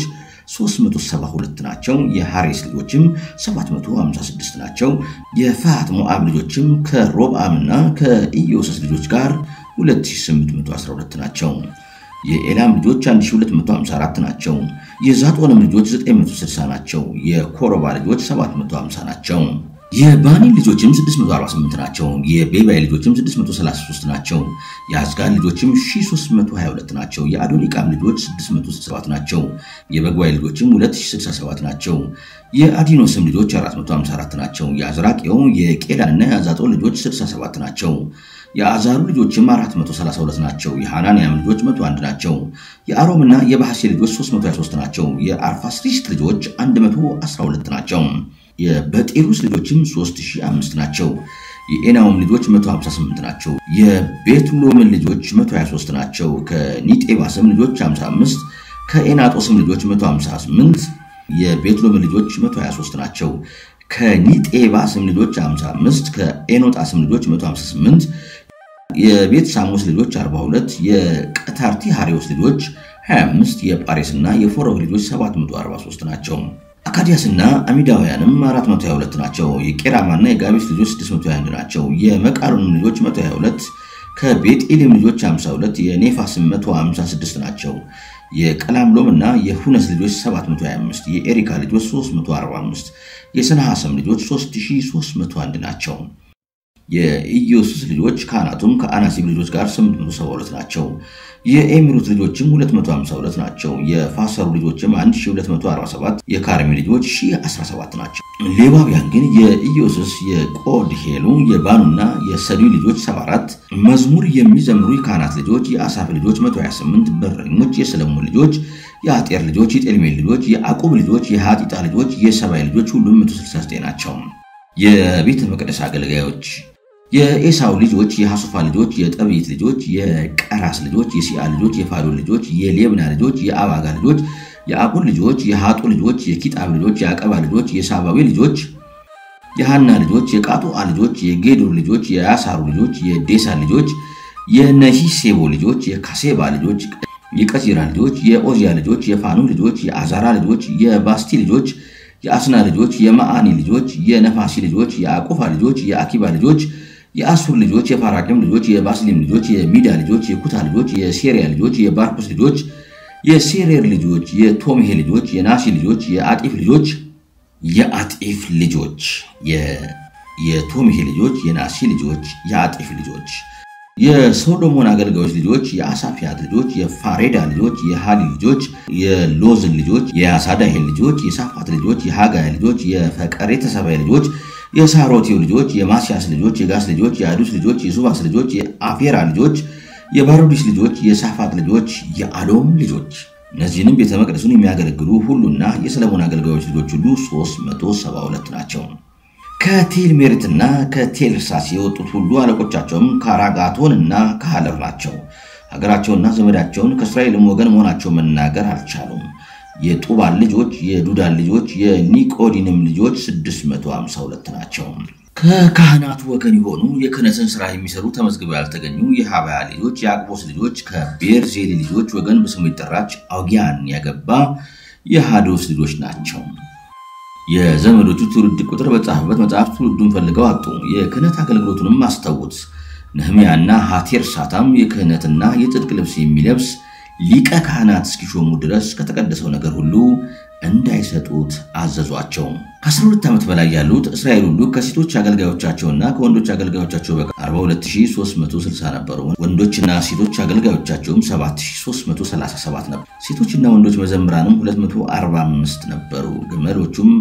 A: 372 ናቸው። የሐሬስ ልጆችም 756 ናቸው። የፋት ሞዓብ ልጆችም ከሮብዓምና ከኢዮስስ ልጆች ጋር 2812 ናቸው። የኤላም ልጆች 1254 ናቸው። የዛጦንም ልጆች 960 ናቸው። የኮረባ ልጆች 750 ናቸው። የባኒ ልጆችም 648 ናቸው። የቤባይ ልጆችም 633 ናቸው። የአዝጋድ ልጆችም 1322 ናቸው። የአዶኒቃም ልጆች 667 ናቸው። የበግዋይ ልጆችም 2067 ናቸው። የአዲኖስም ልጆች 454 ናቸው። የአዝራቄው የቄላና የአዛጦ ልጆች 67 ናቸው። የአዛሩ ልጆችም 432 ናቸው። የሐናንያም ልጆች 101 ናቸው። የአሮምና የባህሴ ልጆች 323 ናቸው። የአርፋስሪስ ልጆች 112 ናቸው። የበጤሩስ ልጆችም 3005 ናቸው። የኤናውም ልጆች 158 ናቸው። የቤትሎምን ልጆች 123 ናቸው። ከኒጤባስም ልጆች 55፣ ከኤናጦስም ልጆች 158። የቤትሎምን ልጆች 123 ናቸው። ከኒጤባስም ልጆች 55፣ ከኤኖጣስም ልጆች 158። የቤት ሳሙስ ልጆች 42፣ የቀታርቲ ሃሪዮስ ልጆች 25፣ የጳሬስና የፎሮግ ልጆች 743 ናቸው። አካዲያስና አሚዳውያንም 422 ናቸው። የቄራማና የጋቢስ ልጆች 621 ናቸው። የመቃሎንም ልጆች 122፣ ከቤትኤልም ልጆች 52፣ የኔፋስም 156 ናቸው። የቀላምሎምና የሁነስ ልጆች 725፣ የኤሪካ ልጆች 345፣ የሰናሐስም ልጆች 3301 ናቸው። የኢዮስስ ልጆች ካህናቱም ከአናሲብ ልጆች ጋር 872 ናቸው። የኤሚሩት ልጆችም 252 ናቸው። የፋሰሩ ልጆችም 1247፣ የካርሚ ልጆች 1017 ናቸው። ሌዋውያን ግን የኢዮስስ፣ የቆድሄሉ፣ የባኑና የሰዱ ልጆች 74፣ መዝሙር የሚዘምሩ የካህናት ልጆች የአሳፍ ልጆች 128፣ በረኞች የሰለሞን ልጆች፣ የአጤር ልጆች፣ የጤልሜል ልጆች፣ የአቁብ ልጆች፣ የሃጢጣ ልጆች፣ የሰባይ ልጆች ሁሉም 169 ናቸው። የቤተ መቅደስ አገልጋዮች የኤሳው ልጆች፣ የሐሱፋ ልጆች፣ የጠብይት ልጆች፣ የቀራስ ልጆች፣ የሲአ ልጆች፣ የፋዶን ልጆች፣ የሌብና ልጆች፣ የአባጋ ልጆች፣ የአቁል ልጆች፣ የሃጡ ልጆች፣ የኪጣብ ልጆች፣ የአቀባ ልጆች፣ የሳባዊ ልጆች፣ የሃና ልጆች፣ የቃጡአ ልጆች፣ የጌዶር ልጆች፣ የያሳሩ ልጆች፣ የዴሳን ልጆች፣ የነሂሴቦ ልጆች፣ የካሴባ ልጆች፣ የቀዚራ ልጆች፣ የኦዚያ ልጆች፣ የፋኑ ልጆች፣ የአዛራ ልጆች፣ የባስቲ ልጆች፣ የአስና ልጆች፣ የማአኒ ልጆች፣ የነፋሲ ልጆች፣ የአቁፋ ልጆች፣ የአኪባ ልጆች፣ የአሱር ልጆች፣ የፋራቂም ልጆች፣ የባስሊም ልጆች፣ የሚዳ ልጆች፣ የኩታ ልጆች፣ የሴሪያ ልጆች፣ የባርኮስ ልጆች፣ የሴሬር ልጆች፣ የቶምሄ ልጆች፣ የናሲ ልጆች፣ የአጢፍ ልጆች፣ የቶምሄ ልጆች፣ የናሲ ልጆች፣ የአጢፍ ልጆች፣ የሶሎሞን አገልጋዮች ልጆች፣ የአሳፊያት ልጆች፣ የፋሬዳ ልጆች፣ የሃሊ ልጆች፣ የሎዝን ልጆች፣ የአሳዳሄል ልጆች፣ የሳፋት ልጆች፣ የሃጋይ ልጆች፣ የፈቀሬተ ሰባይ ልጆች፣ የሳሮቴው ልጆች፣ የማስያስ ልጆች፣ የጋስ ልጆች፣ የአዱስ ልጆች፣ የሱባስ ልጆች፣ የአፌራ ልጆች፣ የባሮዲስ ልጆች፣ የሳፋት ልጆች፣ የአሎም ልጆች። እነዚህንም ቤተ መቅደሱን የሚያገለግሉ ሁሉና የሰለሞን አገልጋዮች ልጆች ሁሉ 372 ናቸው። ከቴል ሜሪትና ከቴል ሳስ የወጡት ሁሉ አለቆቻቸውም ካራጋቶንና ካህለር ናቸው። ሀገራቸውና ዘመዳቸውን ከእስራኤልም ወገን መሆናቸው መናገር አልቻሉም። የጡባል ልጆች፣ የዱዳን ልጆች፣ የኒቆዲንም ልጆች 652 ናቸው። ከካህናቱ ወገን የሆኑ የክህነትን ሥራ የሚሰሩ ተመዝግበው ያልተገኙ የሃባያ ልጆች፣ የአቅቦስ ልጆች፣ ከቤርዜሊ ልጆች ወገን በስሙ ይጠራች አውጊያን ያገባ የሃዶስ ልጆች ናቸው። የዘመዶቹ ትውልድ ቁጥር በጻፈበት መጽሐፍ ትውልዱን ፈልገው አጡ። የክህነት አገልግሎቱንም አስተውት። ነህምያና ሐቴር ሳታም የክህነትና የጽድቅ ልብስ የሚለብስ ሊቀ ካህናት እስኪሾሙ ድረስ ከተቀደሰው ነገር ሁሉ እንዳይሰጡት አዘዟቸው። ከ12 ዓመት በላይ ያሉት እስራኤል ሁሉ ከሴቶች አገልጋዮቻቸውና ከወንዶች አገልጋዮቻቸው በቀር 42360 ነበሩ። ወንዶችና ሴቶች አገልጋዮቻቸውም 7337 ነበሩ። ሴቶችና ወንዶች መዘምራንም 245 ነበሩ። ግመሎቹም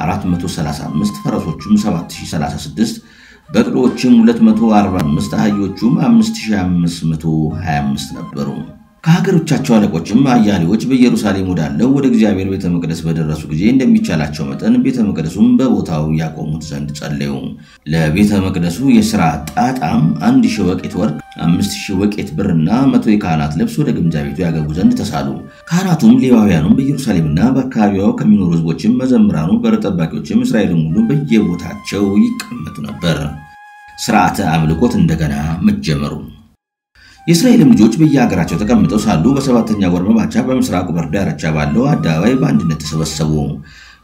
A: 435፣ ፈረሶቹም 7036፣ በቅሎዎችም 245፣ አህዮቹም 5525 ነበሩ። ከሀገሮቻቸው አለቆችም አያሌዎች በኢየሩሳሌም ወዳለው ወደ እግዚአብሔር ቤተ መቅደስ በደረሱ ጊዜ እንደሚቻላቸው መጠን ቤተ መቅደሱን በቦታው ያቆሙት ዘንድ ጸለዩ። ለቤተ መቅደሱ የሥራ ጣጣም 1000 ወቄት ወርቅ፣ 5000 ወቄት ብርና 100 የካህናት ልብስ ወደ ግምጃ ቤቱ ያገቡ ዘንድ ተሳሉ። ካህናቱም ሌዋውያኑም በኢየሩሳሌምና በአካባቢው ከሚኖሩ ሕዝቦችም መዘምራኑ፣ በር ጠባቂዎችም እስራኤልም ሁሉ በየቦታቸው ይቀመጡ ነበር። ሥርዓተ አምልኮት እንደገና መጀመሩ። የእስራኤልም ልጆች በየሀገራቸው ተቀምጠው ሳሉ በሰባተኛ ወር መባቻ በምስራቁ በር ዳርቻ ባለው አደባባይ በአንድነት ተሰበሰቡ።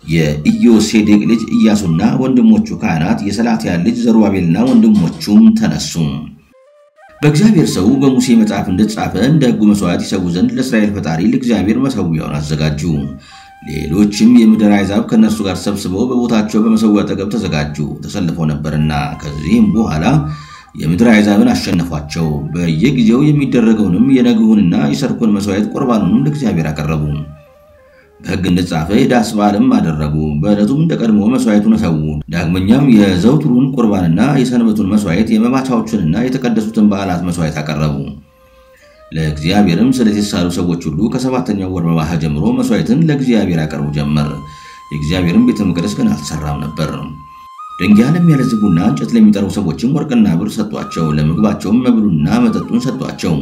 A: የኢዮሴዴቅ ልጅ ኢያሱና ወንድሞቹ ካህናት፣ የሰላትያል ልጅ ዘሩባቤልና ወንድሞቹም ተነሱ። በእግዚአብሔር ሰው በሙሴ መጽሐፍ እንደተጻፈ እንደ ሕጉ መስዋዕት ይሰዉ ዘንድ ለእስራኤል ፈጣሪ ለእግዚአብሔር መሠዊያውን አዘጋጁ። ሌሎችም የምድር አሕዛብ ከነሱ ጋር ሰብስበው በቦታቸው በመሰዊያው አጠገብ ተዘጋጁ ተሰልፈው ነበርና ከዚህም በኋላ የምድር አሕዛብን አሸነፏቸው በየጊዜው የሚደረገውንም የነግሁንና የሰርኩን መስዋዕት ቁርባኑንም ለእግዚአብሔር አቀረቡ በሕግ እንደተጻፈ የዳስ በዓልም አደረጉ በዕለቱም እንደቀድሞ መስዋዕቱን ሰው ዳግመኛም የዘውትሩን ቁርባንና የሰንበቱን መስዋዕት የመባቻዎችንና የተቀደሱትን በዓላት መስዋዕት አቀረቡ ለእግዚአብሔርም ስለተሳሉ ሰዎች ሁሉ ከሰባተኛው ወር መባቻ ጀምሮ መስዋዕትን ለእግዚአብሔር አቀርቡ ጀመር የእግዚአብሔርም ቤተ መቅደስ ገና አልተሰራም ነበር ድንጋይንም ያለዝቡና እንጨት ለሚጠሩ ሰዎችም ወርቅና ብር ሰጧቸው ለምግባቸውም መብሉና መጠጡን ሰጧቸው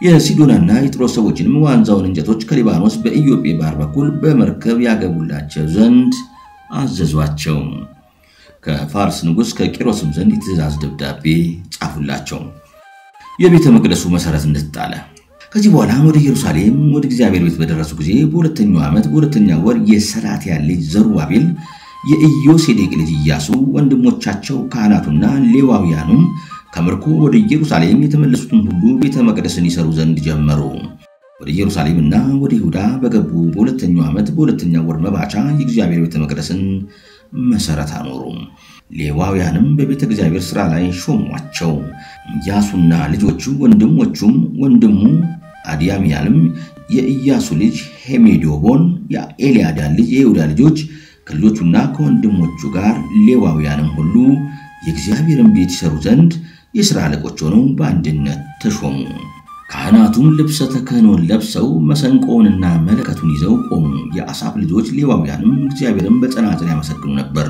A: የሲዶናና የጥሮስ ሰዎችንም ዋንዛውን እንጨቶች ከሊባኖስ በኢዮጴ ባህር በኩል በመርከብ ያገቡላቸው ዘንድ አዘዟቸው ከፋርስ ንጉስ ከቂሮስም ዘንድ የትእዛዝ ደብዳቤ ጻፉላቸው የቤተ መቅደሱ መሰረት እንደተጣለ ከዚህ በኋላ ወደ ኢየሩሳሌም ወደ እግዚአብሔር ቤት በደረሱ ጊዜ በሁለተኛው ዓመት በሁለተኛው ወር የሰላትያል ልጅ ዘሩባቤል የኢዮሴዴቅ ልጅ ኢያሱ ወንድሞቻቸው ካህናቱና ሌዋውያኑም ከምርኮ ወደ ኢየሩሳሌም የተመለሱትን ሁሉ ቤተ መቅደስን ይሰሩ ዘንድ ጀመሩ ወደ ኢየሩሳሌምና ወደ ይሁዳ በገቡ በሁለተኛው ዓመት በሁለተኛው ወር መባቻ የእግዚአብሔር ቤተ መቅደስን መሰረት አኖሩ ሌዋውያንም በቤተ እግዚአብሔር ሥራ ላይ ሾሟቸው ኢያሱና ልጆቹ ወንድሞቹም ወንድሙ አዲያምያልም የኢያሱ ልጅ ሄሜዶቦን የኤልያዳ ልጅ የይሁዳ ልጆች ከልጆቹና ከወንድሞቹ ጋር ሌዋውያንም ሁሉ የእግዚአብሔርን ቤት ይሰሩ ዘንድ የሥራ አለቆች ሆነው በአንድነት ተሾሙ ካህናቱም ልብሰ ተክህኖን ለብሰው መሰንቆውንና መለከቱን ይዘው ቆሙ የአሳፍ ልጆች ሌዋውያንም እግዚአብሔርን በጸናጽል ያመሰግኑ ነበር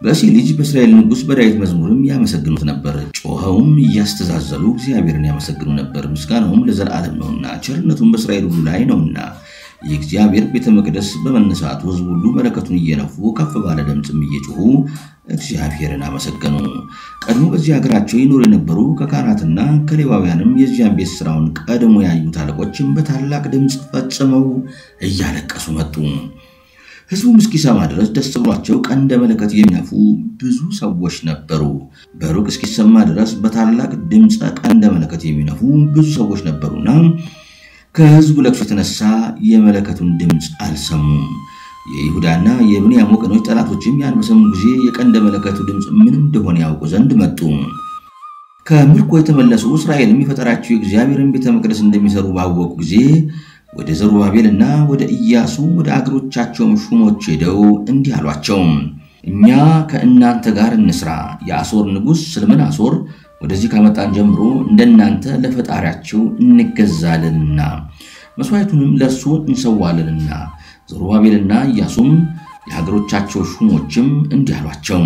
A: በእሴይ ልጅ በእስራኤል ንጉስ በዳዊት መዝሙርም ያመሰግኑት ነበር ጮኸውም እያስተዛዘሉ እግዚአብሔርን ያመሰግኑ ነበር ምስጋናውም ለዘላለም ነውና ቸርነቱም በእስራኤል ሁሉ ላይ ነውና የእግዚአብሔር ቤተ መቅደስ በመነሳቱ ሕዝብ ሁሉ መለከቱን እየነፉ ከፍ ባለ ድምጽም እየጮሁ እግዚአብሔርን አመሰገኑ ቀድሞ በዚህ ሀገራቸው ይኖሩ የነበሩ ከካህናትና ከሌዋውያንም የዚያን ቤት ሥራውን ቀድሞ ያዩት አለቆችም በታላቅ ድምጽ ፈጽመው እያለቀሱ መጡ ሕዝቡ እስኪሰማ ድረስ ደስ ብሏቸው ቀንደ መለከት የሚነፉ ብዙ ሰዎች ነበሩ በሩቅ እስኪሰማ ድረስ በታላቅ ድምጽ ቀንደ መለከት የሚነፉ ብዙ ሰዎች ነበሩና ከሕዝቡ ለቅሶ የተነሳ የመለከቱን ድምጽ አልሰሙም የይሁዳና የብንያም ወገኖች ጠላቶችም ያን በሰሙ ጊዜ የቀንደ መለከቱ ድምጽ ምን እንደሆነ ያውቁ ዘንድ መጡ ከምርኮ የተመለሱ እስራኤልም የፈጠራቸው የእግዚአብሔርን ቤተ መቅደስ እንደሚሰሩ ባወቁ ጊዜ ወደ ዘሩባቤልና ወደ ኢያሱ ወደ አገሮቻቸው ሹሞች ሄደው እንዲህ አሏቸው እኛ ከእናንተ ጋር እንስራ የአሦር ንጉስ ሰልመናሶር ወደዚህ ከመጣን ጀምሮ እንደናንተ ለፈጣሪያቸው እንገዛለንና መስዋዕቱንም ለሱ እንሰዋለንና ዘሩባቤልና ኢያሱም የሀገሮቻቸው ሹሞችም እንዲህ አሏቸው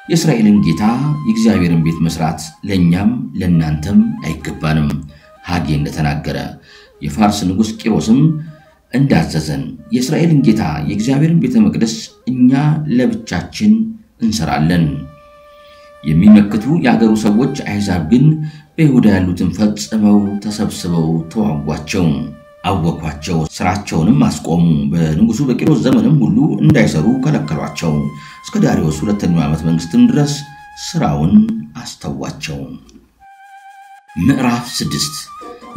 A: የእስራኤልን ጌታ የእግዚአብሔርን ቤት መስራት ለኛም ለናንተም አይገባንም ሐጌ እንደተናገረ የፋርስ ንጉስ ቂሮስም እንዳዘዘን የእስራኤልን ጌታ የእግዚአብሔርን ቤተ መቅደስ እኛ ለብቻችን እንሰራለን የሚመክቱ ያገሩ ሰዎች አሕዛብ ግን በይሁዳ ያሉትን ፈጽመው ተሰብስበው ተዋጓቸው አወቋቸው ስራቸውንም አስቆሙ በንጉሱ በቂሮስ ዘመንም ሁሉ እንዳይሰሩ ከለከሏቸው እስከ ዳሪዮስ ሁለተኛው ዓመት መንግስትም ድረስ ስራውን አስተዋቸው ምዕራፍ 6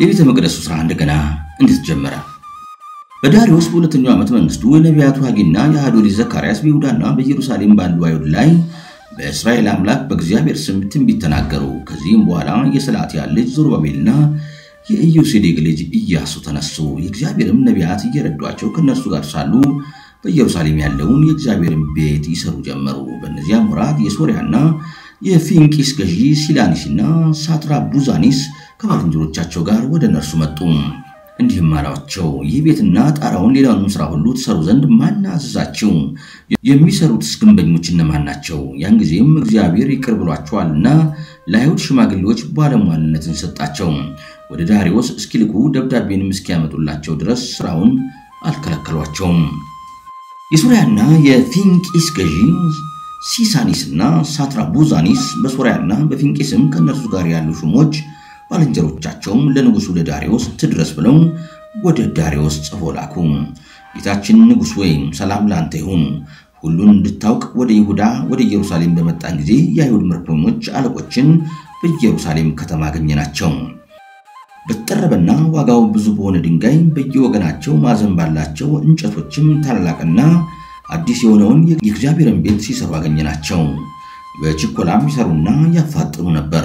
A: የቤተ መቅደሱ ሥራ እንደገና እንድትጀመረ በዳሪዮስ ሁለተኛው ዓመት መንግስቱ ነቢያቱ ሐጌና የአዶ ልጅ ዘካርያስ በይሁዳና በኢየሩሳሌም ባሉ አይሁድ ላይ በእስራኤል አምላክ በእግዚአብሔር ስም ትንቢት ተናገሩ ከዚህም በኋላ የሰላትያል ልጅ ዘሩባቤልና የኢዮሴዴቅ ልጅ ኢያሱ ተነሱ የእግዚአብሔርም ነቢያት እየረዷቸው ከነርሱ ጋር ሳሉ በኢየሩሳሌም ያለውን የእግዚአብሔርን ቤት ይሰሩ ጀመሩ በእነዚያ ወራት የሶርያና የፊንቂስ ገዢ ሲላኒስና ሳትራቡዛኒስ ከባልንጀሮቻቸው ጋር ወደ እነርሱ መጡ እንዲህም አሏቸው ይህ ቤትና ጣራውን ሌላውንም ሥራ ሁሉ ትሰሩ ዘንድ ማን አዘዛችሁ የሚሰሩት ግንበኞች እነማን ናቸው ያን ጊዜም እግዚአብሔር ይቅር ብሏቸዋልና ለአይሁድ ሽማግሌዎች ባለሟልነትን ሰጣቸው ወደ ዳሪዮስ እስኪልኩ ደብዳቤንም እስኪያመጡላቸው ድረስ ሥራውን አልከለከሏቸውም የሶርያና የፊንቂስ ገዢ ሲሳኒስና ሳትራቡዛኒስ በሶርያና በፊንቂስም ከነርሱ ጋር ያሉ ሹሞች ባልንጀሮቻቸው ለንጉሱ ለዳሪዮስ ትድረስ ብለው ወደ ዳሪዮስ ጽፎ ላኩ ጌታችን ንጉስ ወይ ሰላም ላንተ ይሁን ሁሉን እንድታውቅ ወደ ይሁዳ ወደ ኢየሩሳሌም በመጣን ጊዜ የአይሁድ ምርኮኞች አለቆችን በኢየሩሳሌም ከተማ አገኘናቸው በተጠረበና ዋጋው ብዙ በሆነ ድንጋይ በየወገናቸው ማዕዘን ባላቸው እንጨቶችም ታላላቅና አዲስ የሆነውን የእግዚአብሔርን ቤት ሲሰሩ አገኘናቸው። በችኮላም ይሰሩና ያፋጥኑ ነበር።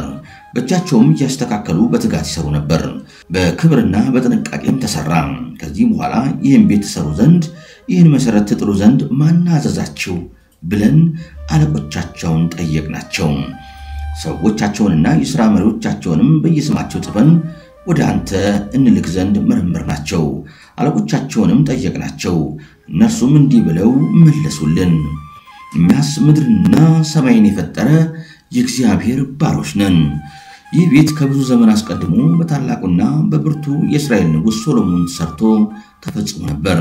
A: በእጃቸውም ያስተካከሉ በትጋት ይሰሩ ነበር። በክብርና በጥንቃቄም ተሰራ። ከዚህ በኋላ ይህን ቤት ተሰሩ ዘንድ ይህን መሰረት ተጥሉ ዘንድ ማን አዘዛችሁ ብለን አለቆቻቸውን ጠየቅናቸው። ሰዎቻቸውንና የሥራ መሪዎቻቸውንም በየስማቸው ጽፈን ወደ አንተ እንልክ ዘንድ መረመርናቸው። አለቆቻቸውንም ጠየቅናቸው። እነርሱም እንዲህ ብለው መለሱልን፣ እኛስ ምድርና ሰማይን የፈጠረ የእግዚአብሔር ባሮች ነን። ይህ ቤት ከብዙ ዘመን አስቀድሞ በታላቁና በብርቱ የእስራኤል ንጉሥ ሶሎሞን ሰርቶ ተፈጽሞ ነበር።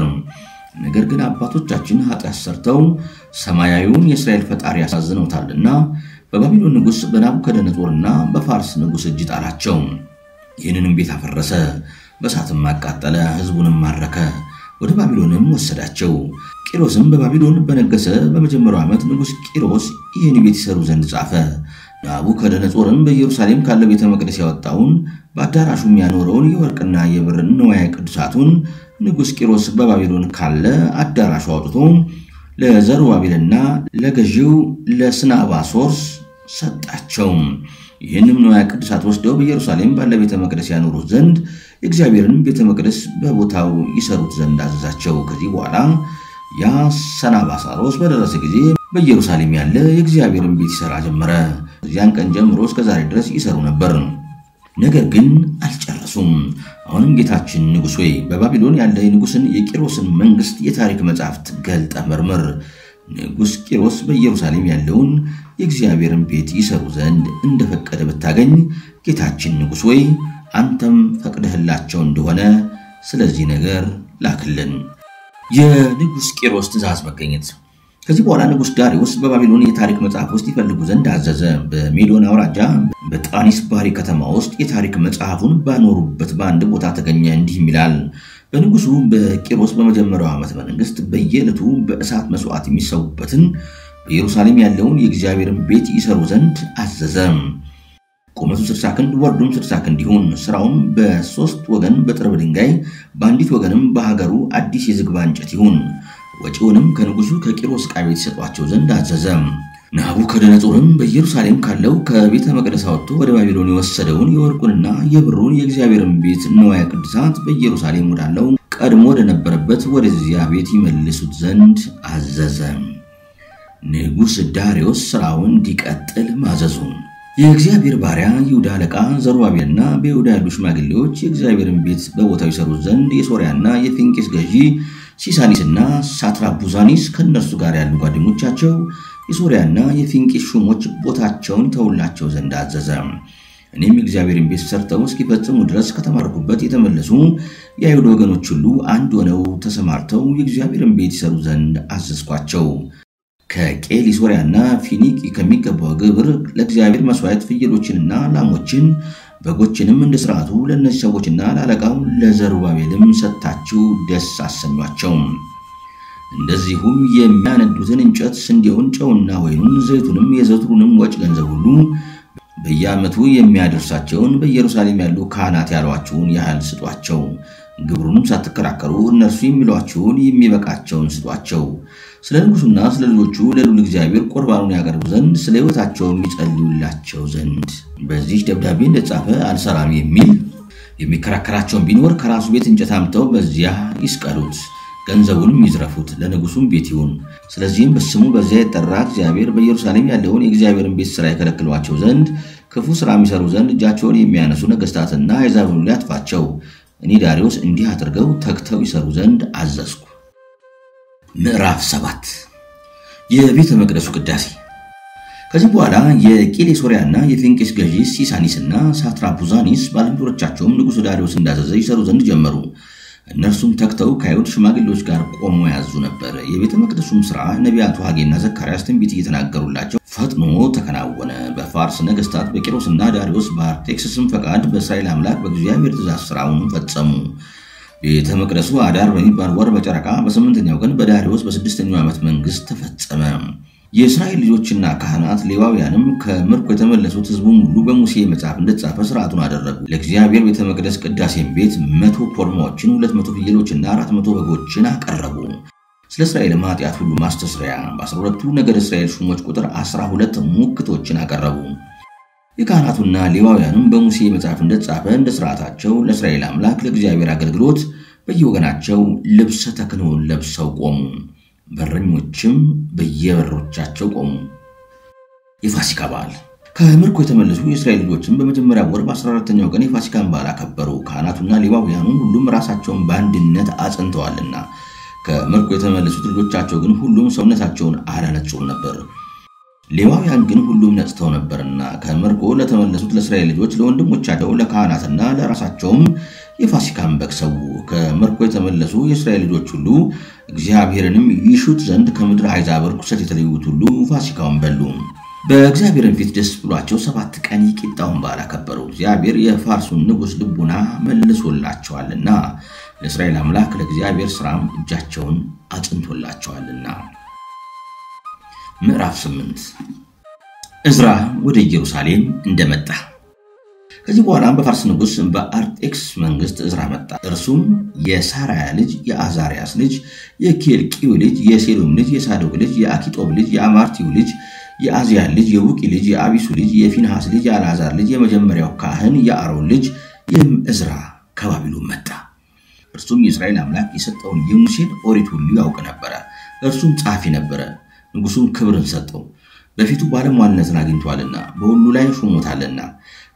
A: ነገር ግን አባቶቻችን ኃጢአት ሰርተው ሰማያዊውን የእስራኤል ፈጣሪ ያሳዝነውታልና በባቢሎን ንጉሥ በናቡከደነጾርና በፋርስ ንጉሥ እጅ ጣላቸው። ይህንንም ቤት አፈረሰ፣ በእሳትም አቃጠለ፣ ሕዝቡንም ማረከ፣ ወደ ባቢሎንም ወሰዳቸው። ቂሮስም በባቢሎን በነገሰ በመጀመሪያው ዓመት ንጉሥ ቂሮስ ይህን ቤት ይሰሩ ዘንድ ጻፈ። ናቡከደነጾርም በኢየሩሳሌም ካለ ቤተ መቅደስ ያወጣውን በአዳራሹም ያኖረውን የወርቅና የብር ንዋየ ቅዱሳቱን ንጉሥ ቂሮስ በባቢሎን ካለ አዳራሹ አውጥቶ ለዘሩባቤልና ለገዢው ለስናባሶር ሰጣቸው። ይህንም ንዋየ ቅዱሳት ወስደው በኢየሩሳሌም ባለ ቤተ መቅደስ ያኖሩት ዘንድ የእግዚአብሔርን ቤተ መቅደስ በቦታው ይሰሩት ዘንድ አዘዛቸው። ከዚህ በኋላ ያ ሰናባሳሮስ በደረሰ ጊዜ በኢየሩሳሌም ያለ የእግዚአብሔርን ቤት ይሰራ ጀመረ። ከዚያን ቀን ጀምሮ እስከ ዛሬ ድረስ ይሰሩ ነበር። ነገር ግን አልጨረሱም። አሁንም ጌታችን ንጉሥ ሆይ በባቢሎን ያለ የንጉሥን የቂሮስን መንግስት የታሪክ መጻሕፍት ገልጠ መርምር። ንጉሥ ቂሮስ በኢየሩሳሌም ያለውን የእግዚአብሔርን ቤት ይሰሩ ዘንድ እንደፈቀደ ብታገኝ ጌታችን ንጉሥ ሆይ አንተም ፈቅደህላቸው እንደሆነ ስለዚህ ነገር ላክልን። የንጉሥ ቂሮስ ትእዛዝ መገኘት። ከዚህ በኋላ ንጉሥ ዳሪዮስ በባቢሎን የታሪክ መጽሐፍ ውስጥ ይፈልጉ ዘንድ አዘዘ። በሜዶን አውራጃ በጣኒስ ባሪ ከተማ ውስጥ የታሪክ መጽሐፉን ባኖሩበት በአንድ ቦታ ተገኘ። እንዲህ ይላል። በንጉሱ በቂሮስ በመጀመሪያው ዓመት መንግስት በየዕለቱ በእሳት መስዋዕት የሚሰውበትን በኢየሩሳሌም ያለውን የእግዚአብሔርን ቤት ይሰሩ ዘንድ አዘዘ። ቁመቱ 60 ክንድ ወርዱም 60 ክንድ ይሁን። ስራውም በሶስት ወገን በጥርብ ድንጋይ በአንዲት ወገንም በሀገሩ አዲስ የዝግባ እንጨት ይሁን። ወጪውንም ከንጉሱ ከቂሮስ ዕቃ ቤት ይሰጧቸው ዘንድ አዘዘ። ናቡከደነጾርም በኢየሩሳሌም ካለው ከቤተ መቅደስ አውጥቶ ወደ ባቢሎን የወሰደውን የወርቁንና የብሩን የእግዚአብሔርን ቤት ንዋየ ቅዱሳት በኢየሩሳሌም ወዳለው ቀድሞ ወደነበረበት ወደዚያ ቤት ይመልሱት ዘንድ አዘዘ። ንጉሥ ዳሪዮስ ስራውን እንዲቀጥል ማዘዙ። የእግዚአብሔር ባሪያ ይሁዳ አለቃ ዘሩባቤልና በይሁዳ ያሉ ሽማግሌዎች የእግዚአብሔርን ቤት በቦታው ይሰሩት ዘንድ የሶርያና የፊንቄስ ገዢ ሲሳኒስና ሳትራቡዛኒስ ከነርሱ ጋር ያሉ ጓደኞቻቸው የሶርያና የፊንቄስ ሹሞች ቦታቸውን ተውላቸው ዘንድ አዘዘ። እኔም የእግዚአብሔርን ቤት ሰርተው እስኪፈጽሙ ድረስ ከተማረኩበት የተመለሱ የአይሁድ ወገኖች ሁሉ አንድ ሆነው ተሰማርተው የእግዚአብሔርን ቤት ይሰሩ ዘንድ አዘዝኳቸው። ከቄሊ ሶርያና ፊኒቂ ከሚገባው ግብር ለእግዚአብሔር መስዋዕት ፍየሎችንና ላሞችን በጎችንም እንደ ሥርዓቱ ለእነዚህ ሰዎችና ለአለቃው ለዘሩባቤልም ሰጣችሁ ደስ አሰኟቸው። እንደዚሁም የሚያነዱትን እንጨት፣ ስንዴውን፣ ጨውና ወይኑን፣ ዘይቱንም የዘይቱንም ወጭ ገንዘብ ሁሉ በየዓመቱ የሚያደርሳቸውን በኢየሩሳሌም ያሉ ካህናት ያሏቸውን ያህል ስጧቸው። ግብሩንም ሳትከራከሩ እነርሱ የሚሏቸውን የሚበቃቸውን ስጧቸው። ስለ ንጉሱና ስለ ልጆቹ ለልዑል እግዚአብሔር ቁርባኑን ያቀርቡ ዘንድ ስለ ሕይወታቸው ይጸልዩላቸው ዘንድ በዚህ ደብዳቤ እንደጻፈ አልሰራም የሚል የሚከራከራቸውን ቢኖር ከራሱ ቤት እንጨት አምጥተው በዚያ ይስቀሉት፣ ገንዘቡንም ይዝረፉት፣ ለንጉሱም ቤት ይሁን። ስለዚህም በስሙ በዚያ የጠራ እግዚአብሔር በኢየሩሳሌም ያለውን የእግዚአብሔርን ቤት ሥራ ይከለክሏቸው ዘንድ ክፉ ሥራ የሚሰሩ ዘንድ እጃቸውን የሚያነሱ ነገሥታትና አሕዛብን ሁሉ ያጥፋቸው። እኔ ዳሪዮስ እንዲህ አድርገው ተግተው ይሰሩ ዘንድ አዘዝኩ። ምዕራፍ 7 የቤተ መቅደሱ ቅዳሴ። ከዚህ በኋላ የቄሊ ሶርያና የፊንቄስ ገዢ ሲሳኒስና ሳትራቡዛኒስ ባልንጀሮቻቸውም ንጉሡ ዳሪዮስ እንዳዘዘ ይሰሩ ዘንድ ጀመሩ። እነርሱም ተግተው ከአይሁድ ሽማግሌዎች ጋር ቆመው ያዙ ነበር። የቤተ መቅደሱም ሥራ ነቢያቱ ሐጌና ዘካርያስ ትንቢት እየተናገሩላቸው ፈጥኖ ተከናወነ። በፋርስ ነገሥታት በቂሮስና ዳሪዮስ በአርጤክስስም ፈቃድ በእስራኤል አምላክ በእግዚአብሔር ትእዛዝ ሥራውን ፈጸሙ። ቤተ መቅደሱ አዳር በሚባል ወር በጨረቃ በ8ኛው ቀን በዳሪዮስ በ6ኛው ዓመት መንግስት ተፈጸመ። የእስራኤል ልጆችና ካህናት ሌዋውያንም ከምርኮ የተመለሱት ሕዝቡም ሁሉ በሙሴ መጽሐፍ እንደተጻፈ ሥርዓቱን አደረጉ። ለእግዚአብሔር ቤተ መቅደስ ቅዳሴም ቤት 100 ኮርማዎችን 200 ፍየሎችና 400 በጎችን አቀረቡ። ስለ እስራኤል ኃጢአት ሁሉ ማስተስሪያ በ12ቱ ነገድ እስራኤል ሹሞች ቁጥር 12 ሙክቶችን አቀረቡ። የካህናቱና ሌዋውያንም በሙሴ መጽሐፍ እንደተጻፈ እንደ ሥርዓታቸው ለእስራኤል አምላክ ለእግዚአብሔር አገልግሎት በየወገናቸው ልብሰ ተክህኖን ለብሰው ቆሙ። በረኞችም በየበሮቻቸው ቆሙ። የፋሲካ በዓል ከምርኮ የተመለሱ የእስራኤል ልጆችም በመጀመሪያ ወር በ14ኛው ቀን የፋሲካን በዓል አከበሩ። ካህናቱና ሌዋውያኑ ሁሉም ራሳቸውን በአንድነት አጽንተዋልና ከምርኮ የተመለሱት ልጆቻቸው ግን ሁሉም ሰውነታቸውን አላነጹም ነበር። ሌዋውያን ግን ሁሉም ነጽተው ነበርና ከምርኮ ለተመለሱት ለእስራኤል ልጆች ለወንድሞቻቸው ለካህናትና ለራሳቸውም የፋሲካን በግ ሰው። ከምርኮ የተመለሱ የእስራኤል ልጆች ሁሉ እግዚአብሔርንም ይሹት ዘንድ ከምድር አሕዛብ ርኩሰት የተለዩት ሁሉ ፋሲካውን በሉ። በእግዚአብሔርን ፊት ደስ ብሏቸው 7 ቀን የቂጣውን በዓል አከበሩ። እግዚአብሔር የፋርሱን ንጉሥ ልቡና መልሶላቸዋልና ለእስራኤል አምላክ ለእግዚአብሔር ሥራም እጃቸውን አጽንቶላቸዋልና። ምዕራፍ 8 ዕዝራ ወደ ኢየሩሳሌም እንደመጣ። ከዚህ በኋላ በፋርስ ንጉሥ በአርጤክስ መንግስት ዕዝራ መጣ። እርሱም የሳራያ ልጅ የአዛሪያስ ልጅ የኬልቂው ልጅ የሴሎም ልጅ የሳዶቅ ልጅ የአኪጦብ ልጅ የአማርቲው ልጅ የአዚያን ልጅ የቡቂ ልጅ የአቢሱ ልጅ የፊንሐስ ልጅ የአልዓዛር ልጅ የመጀመሪያው ካህን የአሮን ልጅ ዕዝራ ከባቢሎን መጣ። እርሱም የእስራኤል አምላክ የሰጠውን የሙሴን ኦሪት ሁሉ ያውቅ ነበር። እርሱም ጻፊ ነበር። ንጉሡም ክብርን ሰጠው፣ በፊቱ ባለሟልነትን አግኝቷልና በሁሉ ላይ ሾሞታልና።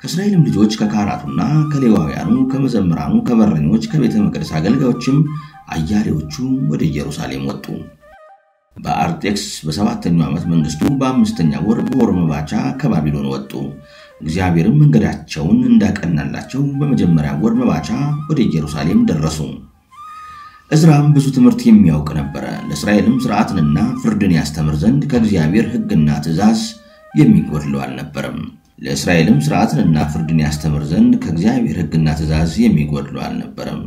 A: ከእስራኤልም ልጆች ከካህናቱና ከሌዋውያኑ ከመዘምራኑ ከበረኞች ከቤተ መቅደስ አገልጋዮችም አያሌዎቹ ወደ ኢየሩሳሌም ወጡ። በአርጤክስ በ7ኛው ዓመት መንግስቱ በ5ኛው ወር በወር መባቻ ከባቢሎን ወጡ። እግዚአብሔርም መንገዳቸውን እንዳቀናላቸው በመጀመሪያ ወር መባቻ ወደ ኢየሩሳሌም ደረሱ። ዕዝራም ብዙ ትምህርት የሚያውቅ ነበር። ለእስራኤልም ሥርዓትንና ፍርድን ያስተምር ዘንድ ከእግዚአብሔር ሕግና ትእዛዝ የሚጎድለው አልነበረም። ለእስራኤልም ሥርዓትንና ፍርድን ያስተምር ዘንድ ከእግዚአብሔር ሕግና ትእዛዝ የሚጎድለው አልነበረም።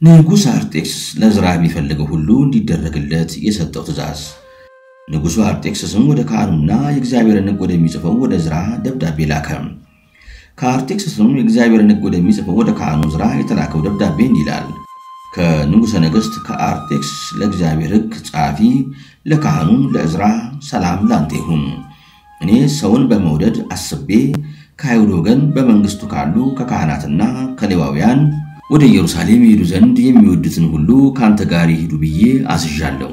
A: ንጉሥ አርጤክስስ ለዕዝራ የሚፈልገው ሁሉ እንዲደረግለት የሰጠው ትእዛዝ። ንጉሡ አርጤክስስም ወደ ካህኑና የእግዚአብሔርን ሕግ ወደሚጽፈው ወደ ዕዝራ ደብዳቤ ላከ። ከአርጤክስስም የእግዚአብሔርን ሕግ ወደሚጽፈው ወደ ካህኑ ዕዝራ የተላከው ደብዳቤ ይላል። ከንጉሠ ነገሥት ከአርጤክስ ለእግዚአብሔር ሕግ ጻፊ ለካህኑ ለዕዝራ ሰላም ላንተ ይሁን። እኔ ሰውን በመውደድ አስቤ ከአይሁድ ወገን በመንግስቱ ካሉ ከካህናትና ከሌዋውያን ወደ ኢየሩሳሌም ይሄዱ ዘንድ የሚወዱትን ሁሉ ካንተ ጋር ይሄዱ ብዬ አስዣለሁ።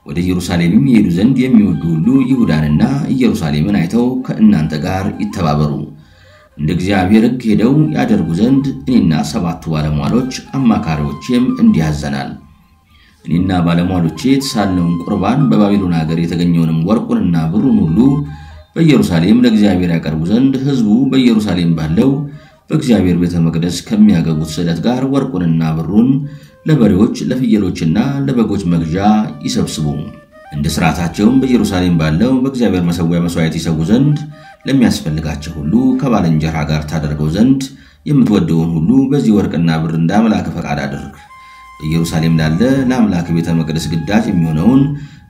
A: ወደ ኢየሩሳሌም ይሄዱ ዘንድ የሚወዱ ሁሉ ይሁዳንና ኢየሩሳሌምን አይተው ከእናንተ ጋር ይተባበሩ። እንደ እግዚአብሔር ሕግ ሄደው ያደርጉ ዘንድ እኔና 7 ባለሟሎች አማካሪዎችም እንዲያዘናል። እኔና ባለሟሎቼ የተሳለውን ቁርባን በባቢሎን ሀገር የተገኘውንም ወርቁንና ብሩን ሁሉ በኢየሩሳሌም ለእግዚአብሔር ያቀርቡ ዘንድ ሕዝቡ በኢየሩሳሌም ባለው በእግዚአብሔር ቤተ መቅደስ ከሚያገቡት ስዕለት ጋር ወርቁንና ብሩን ለበሬዎች ለፍየሎችና ለበጎች መግዣ ይሰብስቡ። እንደ ሥርዓታቸውም በኢየሩሳሌም ባለው በእግዚአብሔር መሠዊያ መሥዋዕት ይሰዉ ዘንድ ለሚያስፈልጋቸው ሁሉ ከባልንጀራ ጋር ታደርገው ዘንድ የምትወደውን ሁሉ በዚህ ወርቅና ብር እንደ አምላክ ፈቃድ አድርግ። በኢየሩሳሌም ላለ ለአምላክ ቤተ መቅደስ ግዳጅ የሚሆነውን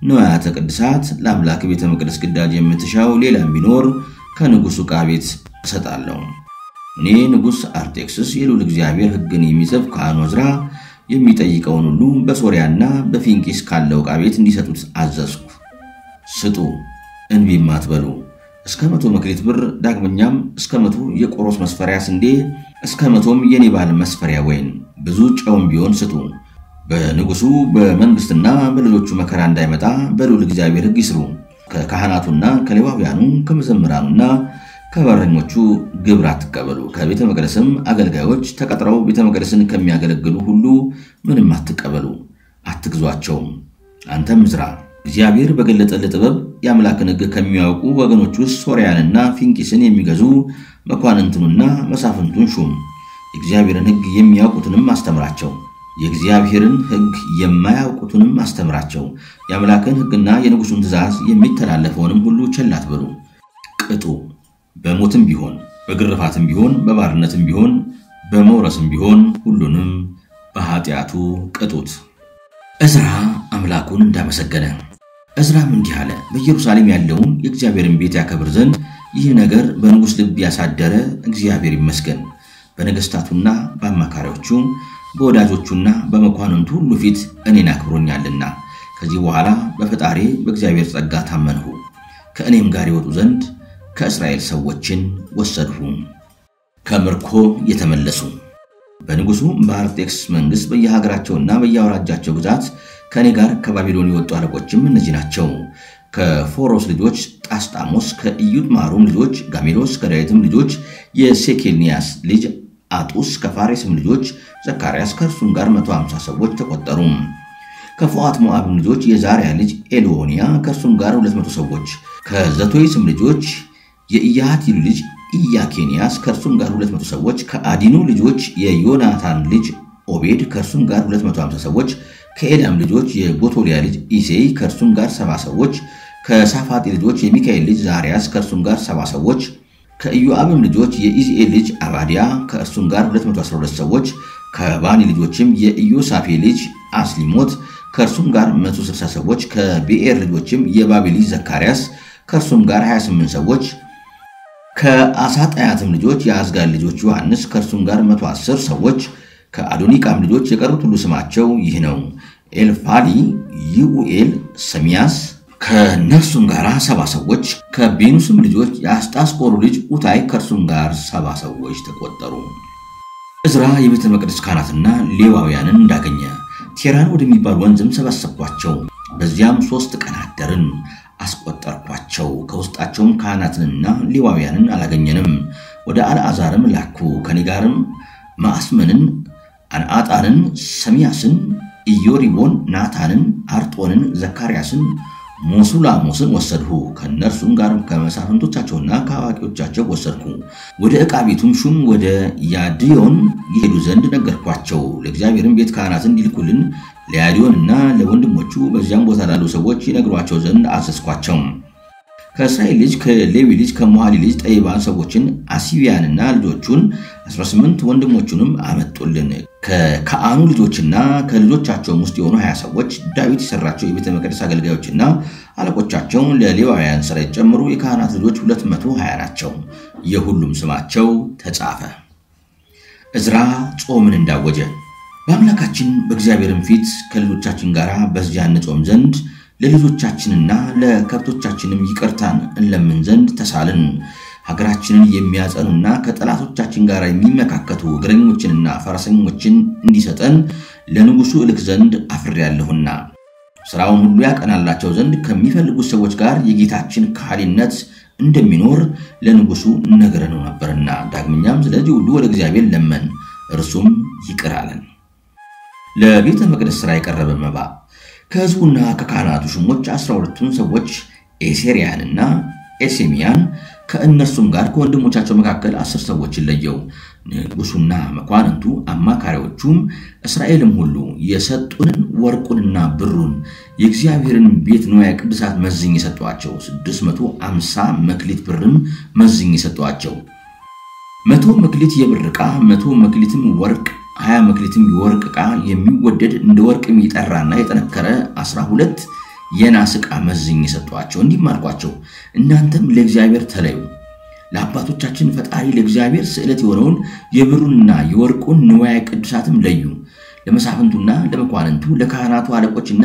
A: ንዋያተ ቅድሳት ለአምላክ ቤተ መቅደስ ግዳጅ የምትሻው ሌላም ቢኖር ከንጉሡ ዕቃ ቤት እሰጣለሁ። እኔ ንጉሥ አርጤክስስ የልዑል እግዚአብሔር ሕግን የሚጽፍ ካህኑ ዕዝራ የሚጠይቀውን ሁሉ በሶርያና በፊንቂስ ካለው ዕቃ ቤት እንዲሰጡት አዘዝኩ። ስጡ፣ እንቢም አትበሉ። እስከ 100 መክሊት ብር ዳግመኛም እስከ 100 የቆሮስ መስፈሪያ ስንዴ እስከ 100 የኒባል መስፈሪያ ወይን ብዙ ጨውም ቢሆን ስጡ። በንጉሡ በመንግስትና በልጆቹ መከራ እንዳይመጣ በልዑል እግዚአብሔር ሕግ ይስሩ። ከካህናቱና ከሌዋውያኑ ከመዘምራኑና ከበረኞቹ ግብር አትቀበሉ። ከቤተ መቅደስም አገልጋዮች ተቀጥረው ቤተ መቅደስን ከሚያገለግሉ ሁሉ ምንም አትቀበሉ፣ አትግዟቸውም። አንተም ዕዝራ እግዚአብሔር በገለጠልህ ጥበብ የአምላክን ሕግ ከሚያውቁ ወገኖች ውስጥ ሶርያንና ፊንቂስን የሚገዙ መኳንንቱንና መሳፍንቱን ሹም። የእግዚአብሔርን ሕግ የሚያውቁትንም አስተምራቸው፣ የእግዚአብሔርን ሕግ የማያውቁትንም አስተምራቸው። የአምላክን ሕግና የንጉሡን ትእዛዝ የሚተላለፈውንም ሁሉ ቸል አትበሉ፣ ቅጡ። በሞትም ቢሆን በግርፋትም ቢሆን በባርነትም ቢሆን በመውረስም ቢሆን ሁሉንም በኃጢአቱ ቅጡት። ዕዝራ አምላኩን እንዳመሰገነ እዝራም እንዲህ አለ፣ በኢየሩሳሌም ያለውን የእግዚአብሔርን ቤት ያከብር ዘንድ ይህ ነገር በንጉሥ ልብ ያሳደረ እግዚአብሔር ይመስገን። በነገስታቱና በአማካሪዎቹ በወዳጆቹና በመኳንንቱ ሁሉ ፊት እኔን አክብሮኛልና ከዚህ በኋላ በፈጣሪ በእግዚአብሔር ጸጋ ታመንሁ። ከእኔም ጋር ይወጡ ዘንድ ከእስራኤል ሰዎችን ወሰድሁ። ከምርኮ የተመለሱ በንጉሱ በአርጤክስ መንግስት በየሀገራቸውና በየአውራጃቸው ግዛት ከኔ ጋር ከባቢሎን የወጡ አለቆችም እነዚህ ናቸው። ከፎሮስ ልጆች ጣስጣሞስ፣ ከኢዩጥማሩም ልጆች ጋሜሎስ፣ ከዳዊትም ልጆች የሴኬልኒያስ ልጅ አጡስ፣ ከፋሬስም ልጆች ዘካርያስ ከእርሱም ጋር 150 ሰዎች ተቆጠሩ። ከፉአት ሞዓብም ልጆች የዛሪያ ልጅ ኤልዮንያ ከእርሱም ጋር 200 ሰዎች፣ ከዘቶይስም ልጆች የኢያሃቲሉ ልጅ ኢያኬንያስ ከእርሱም ጋር 200 ሰዎች፣ ከአዲኑ ልጆች የዮናታን ልጅ ኦቤድ ከእርሱም ጋር 250 ሰዎች፣ ከኤላም ልጆች የጎቶሊያ ልጅ ኢሴይ ከእርሱም ጋር 70 ሰዎች፣ ከሳፋጢ ልጆች የሚካኤል ልጅ ዛሪያስ ከእርሱም ጋር 70 ሰዎች፣ ከኢዮአብም ልጆች የኢዝኤል ልጅ አባዲያ ከእርሱም ጋር 212 ሰዎች፣ ከባኒ ልጆችም የኢዮሳፌ ልጅ አስሊሞት ከእርሱም ጋር 160 ሰዎች፣ ከቢኤር ልጆችም የባቢ ልጅ ዘካርያስ ከእርሱም ጋር 28 ሰዎች፣ ከአሳጣያትም ልጆች የአዝጋድ ልጆች ዮሐንስ ከእርሱም ጋር 110 ሰዎች፣ ከአዶኒቃም ልጆች የቀሩት ሁሉ ስማቸው ይህ ነው። ኤልፋሊ፣ ይኡኤል፣ ሰሚያስ ከነርሱም ጋር 70 ሰዎች፣ ከቤኑስም ልጆች የአስጣስቆሩ ልጅ ኡታይ ከእርሱም ጋር 70 ሰዎች ተቆጠሩ። እዝራ የቤተ መቅደስ ካህናትና ሌዋውያንን እንዳገኘ ቴራን ወደሚባል ወንዝም ሰበሰብኳቸው። በዚያም 3 ቀን አደርን፣ አስቆጠርኳቸው። ከውስጣቸውም ካህናትንና ሌዋውያንን አላገኘንም። ወደ አልዓዛርም ላኩ። ከኔ ጋርም ማስመንን፣ አንአጣንን፣ ሰሚያስን፣ ኢዮሪቦን፣ ናታንን፣ አርጦንን፣ ዘካርያስን፣ ሞሱላሞስን ወሰድሁ። ከነርሱም ጋር ከመሳፍንቶቻቸውና ከአዋቂዎቻቸው ወሰድኩ። ወደ ዕቃ ቤቱም ሹም ወደ ያድዮን ይሄዱ ዘንድ ነገርኳቸው። ለእግዚአብሔርም ቤት ካህናትን እንዲልኩልን ለያድዮንና ለወንድሞቹ በዚያም ቦታ ላሉ ሰዎች ይነግሯቸው ዘንድ አዘዝኳቸው። ከእስራኤል ልጅ ከሌዊ ልጅ ከሞሃሊ ልጅ ጠይባን ሰዎችን አሲቢያንና ልጆቹን 18 ወንድሞቹንም አመጡልን። ከካህኑ ልጆችና ከልጆቻቸው ውስጥ የሆኑ 20 ሰዎች ዳዊት የሰራቸው የቤተ መቅደስ አገልጋዮችና አለቆቻቸው ለሌዋውያን ሥራ ጨምሩ የካህናት ልጆች 220 ናቸው። የሁሉም ስማቸው ተጻፈ። እዝራ ጾምን እንዳወጀ በአምላካችን በእግዚአብሔርም ፊት ከልጆቻችን ጋር በዚያ እንጾም ዘንድ ለልጆቻችንና ለከብቶቻችንም ይቅርታን እንለምን ዘንድ ተሳልን። ሀገራችንን የሚያጸኑና ከጠላቶቻችን ጋር የሚመካከቱ እግረኞችንና ፈረሰኞችን እንዲሰጠን ለንጉሱ እልክ ዘንድ አፍሬያለሁና ሥራውን ሁሉ ያቀናላቸው ዘንድ ከሚፈልጉት ሰዎች ጋር የጌታችን ካህሊነት እንደሚኖር ለንጉሱ ነገረነው ነበርና ዳግመኛም ስለዚህ ሁሉ ወደ እግዚአብሔር ለመን፣ እርሱም ይቅር አለን። ለቤተ መቅደስ ሥራ የቀረበ መባ ከሕዝቡና ከካህናቱ ሹሞች 12ቱን ሰዎች ኤሴሪያንና ኤሴሚያን ከእነርሱም ጋር ከወንድሞቻቸው መካከል 10 ሰዎችን ለየው። ንጉሱና መኳንንቱ አማካሪዎቹም እስራኤልም ሁሉ የሰጡንን ወርቁንና ብሩን የእግዚአብሔርን ቤት ንዋየ ቅድሳት መዝኝ የሰጧቸው 650 መክሊት ብርም መዝኝ የሰጧቸው 100 መክሊት የብር ዕቃ 100 መክሊትም ወርቅ 20 መክሊትም የወርቅ ዕቃ የሚወደድ እንደ ወርቅ የሚጠራና የጠነከረ 12 የናስ ዕቃ መዝኝ የሰጧቸው። እንዲህም አልኳቸው፣ እናንተም ለእግዚአብሔር ተለዩ፣ ለአባቶቻችን ፈጣሪ ለእግዚአብሔር ስዕለት የሆነውን የብሩንና የወርቁን ንዋየ ቅድሳትም ለዩ። ለመሳፍንቱና ለመኳንንቱ ለካህናቱ አለቆችና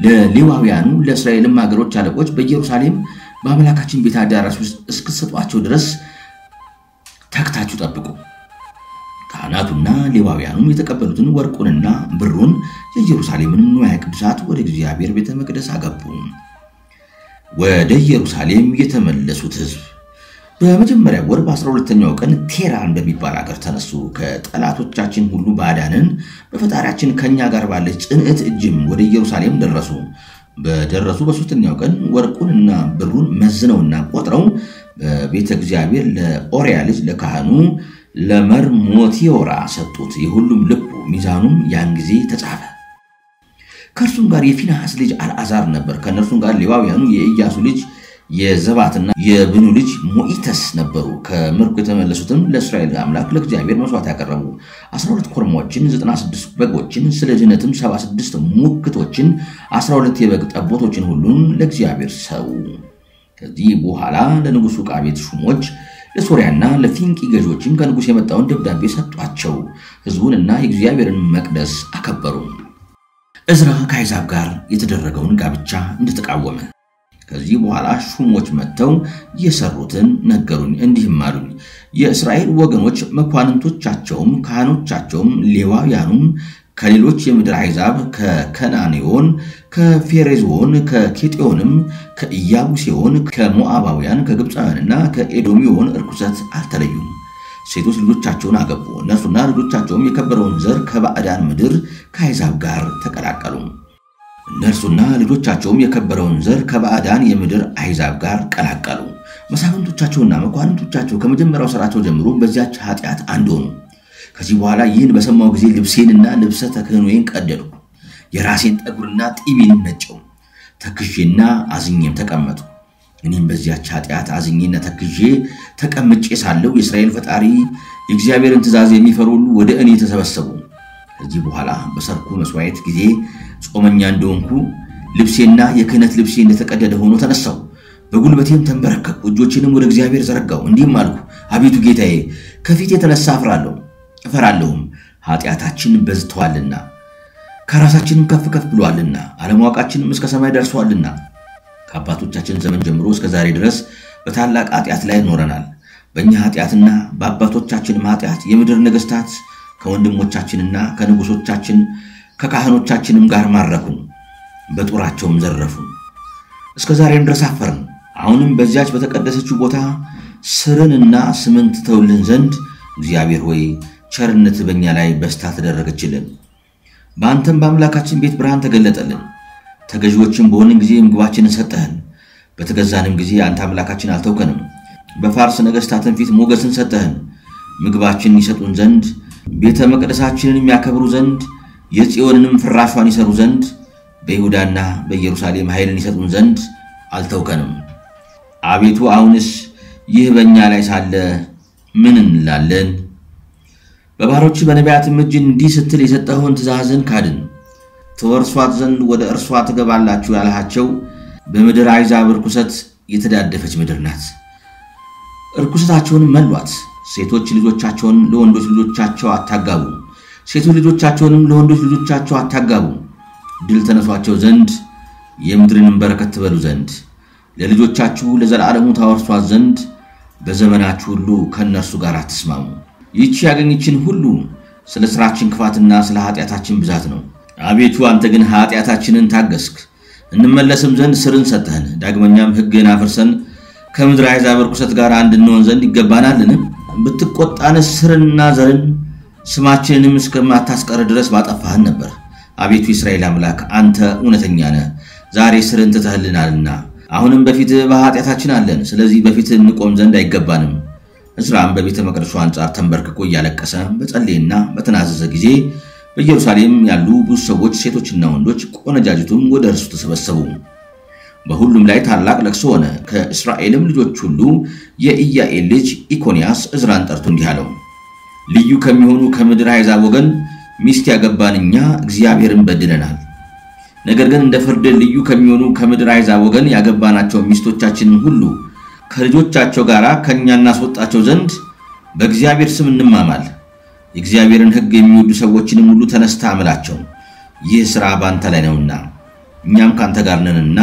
A: ለሌዋውያኑ ለእስራኤልም ሀገሮች አለቆች በኢየሩሳሌም በአምላካችን ቤት አዳራሽ ውስጥ እስክትሰጧቸው ድረስ ተግታችሁ ጠብቁ። ካህናቱና ሌዋውያኑም የተቀበሉትን ወርቁንና ብሩን የኢየሩሳሌምን ንዋየ ቅድሳት ወደ እግዚአብሔር ቤተ መቅደስ አገቡ። ወደ ኢየሩሳሌም የተመለሱት ሕዝብ በመጀመሪያ ወር በ12ኛው ቀን ቴራን በሚባል አገር ተነሱ። ከጠላቶቻችን ሁሉ ባዳንን በፈጣሪያችን ከኛ ጋር ባለች ጽንዕት እጅም ወደ ኢየሩሳሌም ደረሱ። በደረሱ በ3ኛው ቀን ወርቁንና ብሩን መዝነውና ቆጥረው በቤተ እግዚአብሔር ለኦሪያ ልጅ ለካህኑ ለመርሞቲዮራ ሰጡት። የሁሉም ልቡ ሚዛኑም ያን ጊዜ ተጻፈ። ከእርሱም ጋር የፊንሐስ ልጅ አልዓዛር ነበር። ከእነርሱም ጋር ሌዋውያኑ የኢያሱ ልጅ የዘባትና የብኑ ልጅ ሞኢተስ ነበሩ። ከምርኮ የተመለሱትም ለእስራኤል አምላክ ለእግዚአብሔር መስዋዕት ያቀረቡ 12 ኮርማዎችን፣ 96 በጎችን፣ ስለ ድህነትም 76 ሙክቶችን፣ 12 የበግ ጠቦቶችን ሁሉን ለእግዚአብሔር ሰው። ከዚህ በኋላ ለንጉሱ ዕቃ ቤት ሹሞች ለሶሪያና ለፊንቂ ገዦችም ከንጉስ የመጣውን ደብዳቤ ሰጧቸው። ሕዝቡንና የእግዚአብሔርን መቅደስ አከበሩ። እዝራ ከአሕዛብ ጋር የተደረገውን ጋብቻ እንደተቃወመ ከዚህ በኋላ ሹሞች መጥተው የሰሩትን ነገሩኝ። እንዲህም አሉኝ፣ የእስራኤል ወገኖች መኳንንቶቻቸውም ካህኖቻቸውም ሌዋውያኑም ከሌሎች የምድር አሕዛብ ከከናኔዮን ከፌሬዞን ከኬጤዮንም ከኢያቡሴዮን ከሞዓባውያን ከግብፃውያንና ከኤዶሚዮን እርኩሰት አልተለዩም። ሴቶች ልጆቻቸውን አገቡ። እነርሱና ልጆቻቸውም የከበረውን ዘር ከባዕዳን ምድር ከአሕዛብ ጋር ተቀላቀሉ። እነርሱና ልጆቻቸውም የከበረውን ዘር ከባዕዳን የምድር አሕዛብ ጋር ቀላቀሉ። መሳፍንቶቻቸውና መኳንንቶቻቸው ከመጀመሪያው ሥራቸው ጀምሮ በዚያች ኃጢአት አንድ ሆኑ። ከዚህ በኋላ ይህን በሰማው ጊዜ ልብሴንና ልብሰ ተክህኖዬን ቀደድኩ። የራሴን ጠጉርና ጢሜን ነጨው። ተክዤና አዝኜም ተቀመጡ። እኔም በዚያች ኃጢአት አዝኜና ተክዤ ተቀምጬ ሳለሁ የእስራኤል ፈጣሪ የእግዚአብሔርን ትእዛዝ የሚፈሩ ሁሉ ወደ እኔ ተሰበሰቡ። ከዚህ በኋላ በሰርኩ መስዋዕት ጊዜ ጾመኛ እንደሆንኩ ልብሴና የክህነት ልብሴ እንደተቀደደ ሆኖ ተነሳው። በጉልበቴም ተንበረከኩ። እጆቼንም ወደ እግዚአብሔር ዘረጋው። እንዲህም አልኩ፣ አቤቱ ጌታዬ ከፊት የተነሳ እፈራለሁም። ኃጢአታችን በዝቷልና ከራሳችንም ከፍ ብሏልና አለማወቃችንም እስከ ሰማይ ደርሷልና ከአባቶቻችን ዘመን ጀምሮ እስከ ዛሬ ድረስ በታላቅ ኃጢአት ላይ ኖረናል። በእኛ ኃጢአትና በአባቶቻችንም ኃጢአት የምድር ነገሥታት ከወንድሞቻችንና ከንጉሶቻችን ከካህኖቻችንም ጋር ማረኩን፣ በጦራቸውም ዘረፉን። እስከ ዛሬም ድረስ አፈርን። አሁንም በዚያች በተቀደሰችው ቦታ ስርንና ስምን ትተውልን ዘንድ እግዚአብሔር ሆይ ቸርነት በእኛ ላይ በስታ ተደረገችልን። በአንተም በአምላካችን ቤት ብርሃን ተገለጠልን። ተገዥዎችም በሆንን ጊዜ ምግባችንን ሰጠህን። በተገዛንም ጊዜ አንተ አምላካችን አልተውከንም። በፋርስ ነገሥታትን ፊት ሞገስን ሰጠህን። ምግባችንን ይሰጡን ዘንድ ቤተ መቅደሳችንን የሚያከብሩ ዘንድ የጽዮንንም ፍራሿን ይሰሩ ዘንድ በይሁዳና በኢየሩሳሌም ኃይልን ይሰጡን ዘንድ አልተውከንም። አቤቱ አሁንስ ይህ በእኛ ላይ ሳለ ምን እንላለን? በባሮች በነቢያትም እጅ እንዲህ ስትል የሰጠኸውን ትእዛዝን ካድን። ተወርሷት ዘንድ ወደ እርሷ ትገባላችሁ ያልሃቸው በምድር አሕዛብ ርኩሰት የተዳደፈች ምድር ናት። ርኩሰታቸውን መሏት። ሴቶች ልጆቻቸውን ለወንዶች ልጆቻቸው አታጋቡ፣ ሴቶች ልጆቻቸውንም ለወንዶች ልጆቻቸው አታጋቡ። ድል ተነሷቸው ዘንድ የምድርንም በረከት ትበሉ ዘንድ ለልጆቻችሁ ለዘላለሙ ታወርሷት ዘንድ በዘመናችሁ ሁሉ ከነርሱ ጋር አትስማሙ። ይህች ያገኘችን ሁሉ ስለ ሥራችን ክፋትና ስለ ኃጢአታችን ብዛት ነው። አቤቱ አንተ ግን ኃጢአታችንን ታገስክ፣ እንመለስም ዘንድ ስርን ሰጠህን። ዳግመኛም ሕግን አፍርሰን ከምድር አሕዛብ ርኩሰት ጋር አንድ እንሆን ዘንድ ይገባናልን? ብትቆጣንስ ስርንና ዘርን ስማችንንም እስከማታስቀር ድረስ ባጠፋህን ነበር። አቤቱ የእስራኤል አምላክ አንተ እውነተኛ ነህ፣ ዛሬ ስርን ትተህልናልና አሁንም በፊትህ በኃጢአታችን አለን። ስለዚህ በፊትህ እንቆም ዘንድ አይገባንም። እዝራም በቤተ መቅደሱ አንጻር ተንበርክኮ እያለቀሰ በጸለየና በተናዘዘ ጊዜ በኢየሩሳሌም ያሉ ብዙ ሰዎች ሴቶችና ወንዶች ቆነጃጅቱም ወደ እርሱ ተሰበሰቡ። በሁሉም ላይ ታላቅ ለቅሶ ሆነ። ከእስራኤልም ልጆች ሁሉ የኢያኤል ልጅ ኢኮንያስ እዝራን ጠርቶ እንዲህ አለው፣ ልዩ ከሚሆኑ ከምድር አሕዛብ ወገን ሚስት ያገባን እኛ እግዚአብሔርን በድለናል። ነገር ግን እንደ ፍርድ ልዩ ከሚሆኑ ከምድር አሕዛብ ወገን ያገባናቸው ሚስቶቻችንን ሁሉ ከልጆቻቸው ጋር ከኛ እናስወጣቸው ዘንድ በእግዚአብሔር ስም እንማማል። የእግዚአብሔርን ሕግ የሚወዱ ሰዎችንም ሁሉ ተነስታ አምላቸው፣ ይህ ሥራ ባንተ ላይ ነውና እኛም ካንተ ጋር ነንና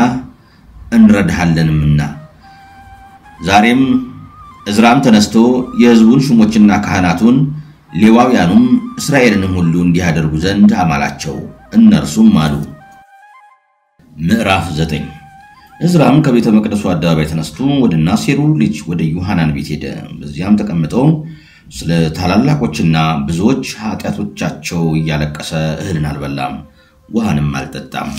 A: እንረዳሃለንምና። ዛሬም እዝራም ተነስቶ የሕዝቡን ሹሞችና ካህናቱን ሌዋውያኑም እስራኤልንም ሁሉ እንዲያደርጉ ዘንድ አማላቸው። እነርሱም አሉ። ምዕራፍ 9 እዝራም ከቤተ መቅደሱ አደባባይ ተነስቶ ወደ ናሴሩ ልጅ ወደ ዮሐናን ቤት ሄደ። በዚያም ተቀምጦ ስለ ታላላቆችና ብዙዎች ኃጢአቶቻቸው እያለቀሰ እህልን አልበላም፣ ውሃንም አልጠጣም።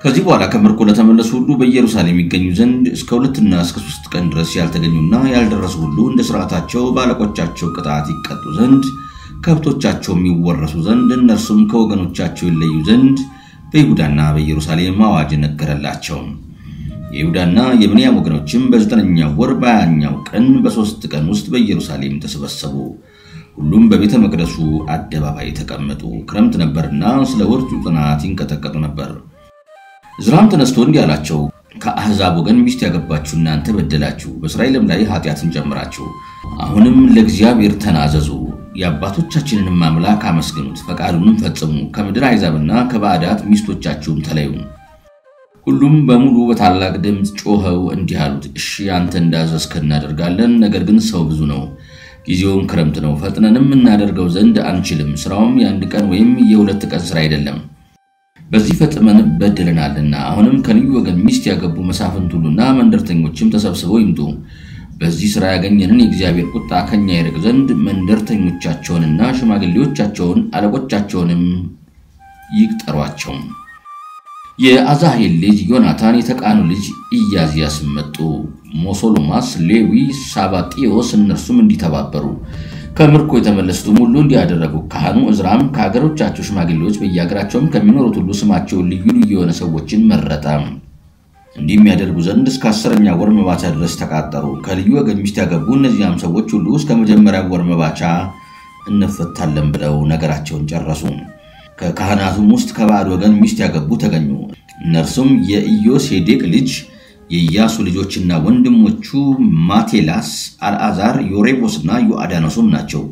A: ከዚህ በኋላ ከምርኮ ለተመለሱ ሁሉ በኢየሩሳሌም የሚገኙ ዘንድ እስከ 2 እና እስከ 3 ቀን ድረስ ያልተገኙና ያልደረሱ ሁሉ እንደ ሥርዓታቸው ባለቆቻቸው ቅጣት ይቀጡ ዘንድ ከብቶቻቸውም ይወረሱ ዘንድ እነርሱም ከወገኖቻቸው ይለዩ ዘንድ በይሁዳና በኢየሩሳሌም አዋጅ ነገረላቸው። የይሁዳና የብንያም ወገኖችም በ9ኛው ወር በ20ኛው ቀን በ3 ቀን ውስጥ በኢየሩሳሌም ተሰበሰቡ። ሁሉም በቤተ መቅደሱ አደባባይ ተቀመጡ። ክረምት ነበርና ስለ ወርቱ ጥናት ይንቀጠቀጡ ነበር። ዕዝራም ተነስቶ እንዲህ አላቸው፣ ከአሕዛብ ወገን ሚስት ያገባችሁ እናንተ በደላችሁ፣ በእስራኤልም ላይ ኃጢአትን ጀመራችሁ። አሁንም ለእግዚአብሔር ተናዘዙ፣ የአባቶቻችንን አምላክ አመስግኑት፣ ፈቃዱንም ፈጽሙ፣ ከምድር አሕዛብና ከባዕዳት ሚስቶቻችሁም ተለዩ። ሁሉም በሙሉ በታላቅ ድምፅ ጮኸው እንዲህ አሉት፣ እሺ አንተ እንዳዘዝክ እናደርጋለን። ነገር ግን ሰው ብዙ ነው፣ ጊዜውም ክረምት ነው፣ ፈጥነንም እናደርገው ዘንድ አንችልም። ስራውም የአንድ ቀን ወይም የሁለት ቀን ስራ አይደለም። በዚህ ፈጥመን በደለናልና አሁንም ከልዩ ወገን ሚስት ያገቡ መሳፍንት ሁሉና መንደርተኞችም ተሰብስበው ይምጡ። በዚህ ስራ ያገኘንን የእግዚአብሔር ቁጣ ከኛ ይርቅ ዘንድ መንደርተኞቻቸውንና ሽማግሌዎቻቸውን አለቆቻቸውንም ይቅጠሯቸው። የአዛሄል ልጅ ዮናታን የተቃኑ ልጅ ኢያዝያስ መጡ። ሞሶሎማስ፣ ሌዊ፣ ሳባጢዮስ እነርሱም እንዲተባበሩ ከምርኮ የተመለሱት ሁሉ እንዲያደረጉ ካህኑ ዕዝራም ከሀገሮቻቸው ሽማግሌዎች በየሀገራቸውም ከሚኖሩት ሁሉ ስማቸው ልዩ ልዩ የሆነ ሰዎችን መረጠ። እንዲህ የሚያደርጉ ዘንድ እስከ 10ኛ ወር መባቻ ድረስ ተቃጠሩ። ከልዩ ወገን ሚስት ያገቡ እነዚያም ሰዎች ሁሉ እስከ መጀመሪያው ወር መባቻ እንፈታለን ብለው ነገራቸውን ጨረሱ። ከካህናቱም ውስጥ ከባዕድ ወገን ሚስት ያገቡ ተገኙ። እነርሱም የኢዮሴዴቅ ልጅ የኢያሱ ልጆችና ወንድሞቹ ማቴላስ፣ አልዓዛር፣ ዮሬቦስና ዮአዳኖስም ናቸው።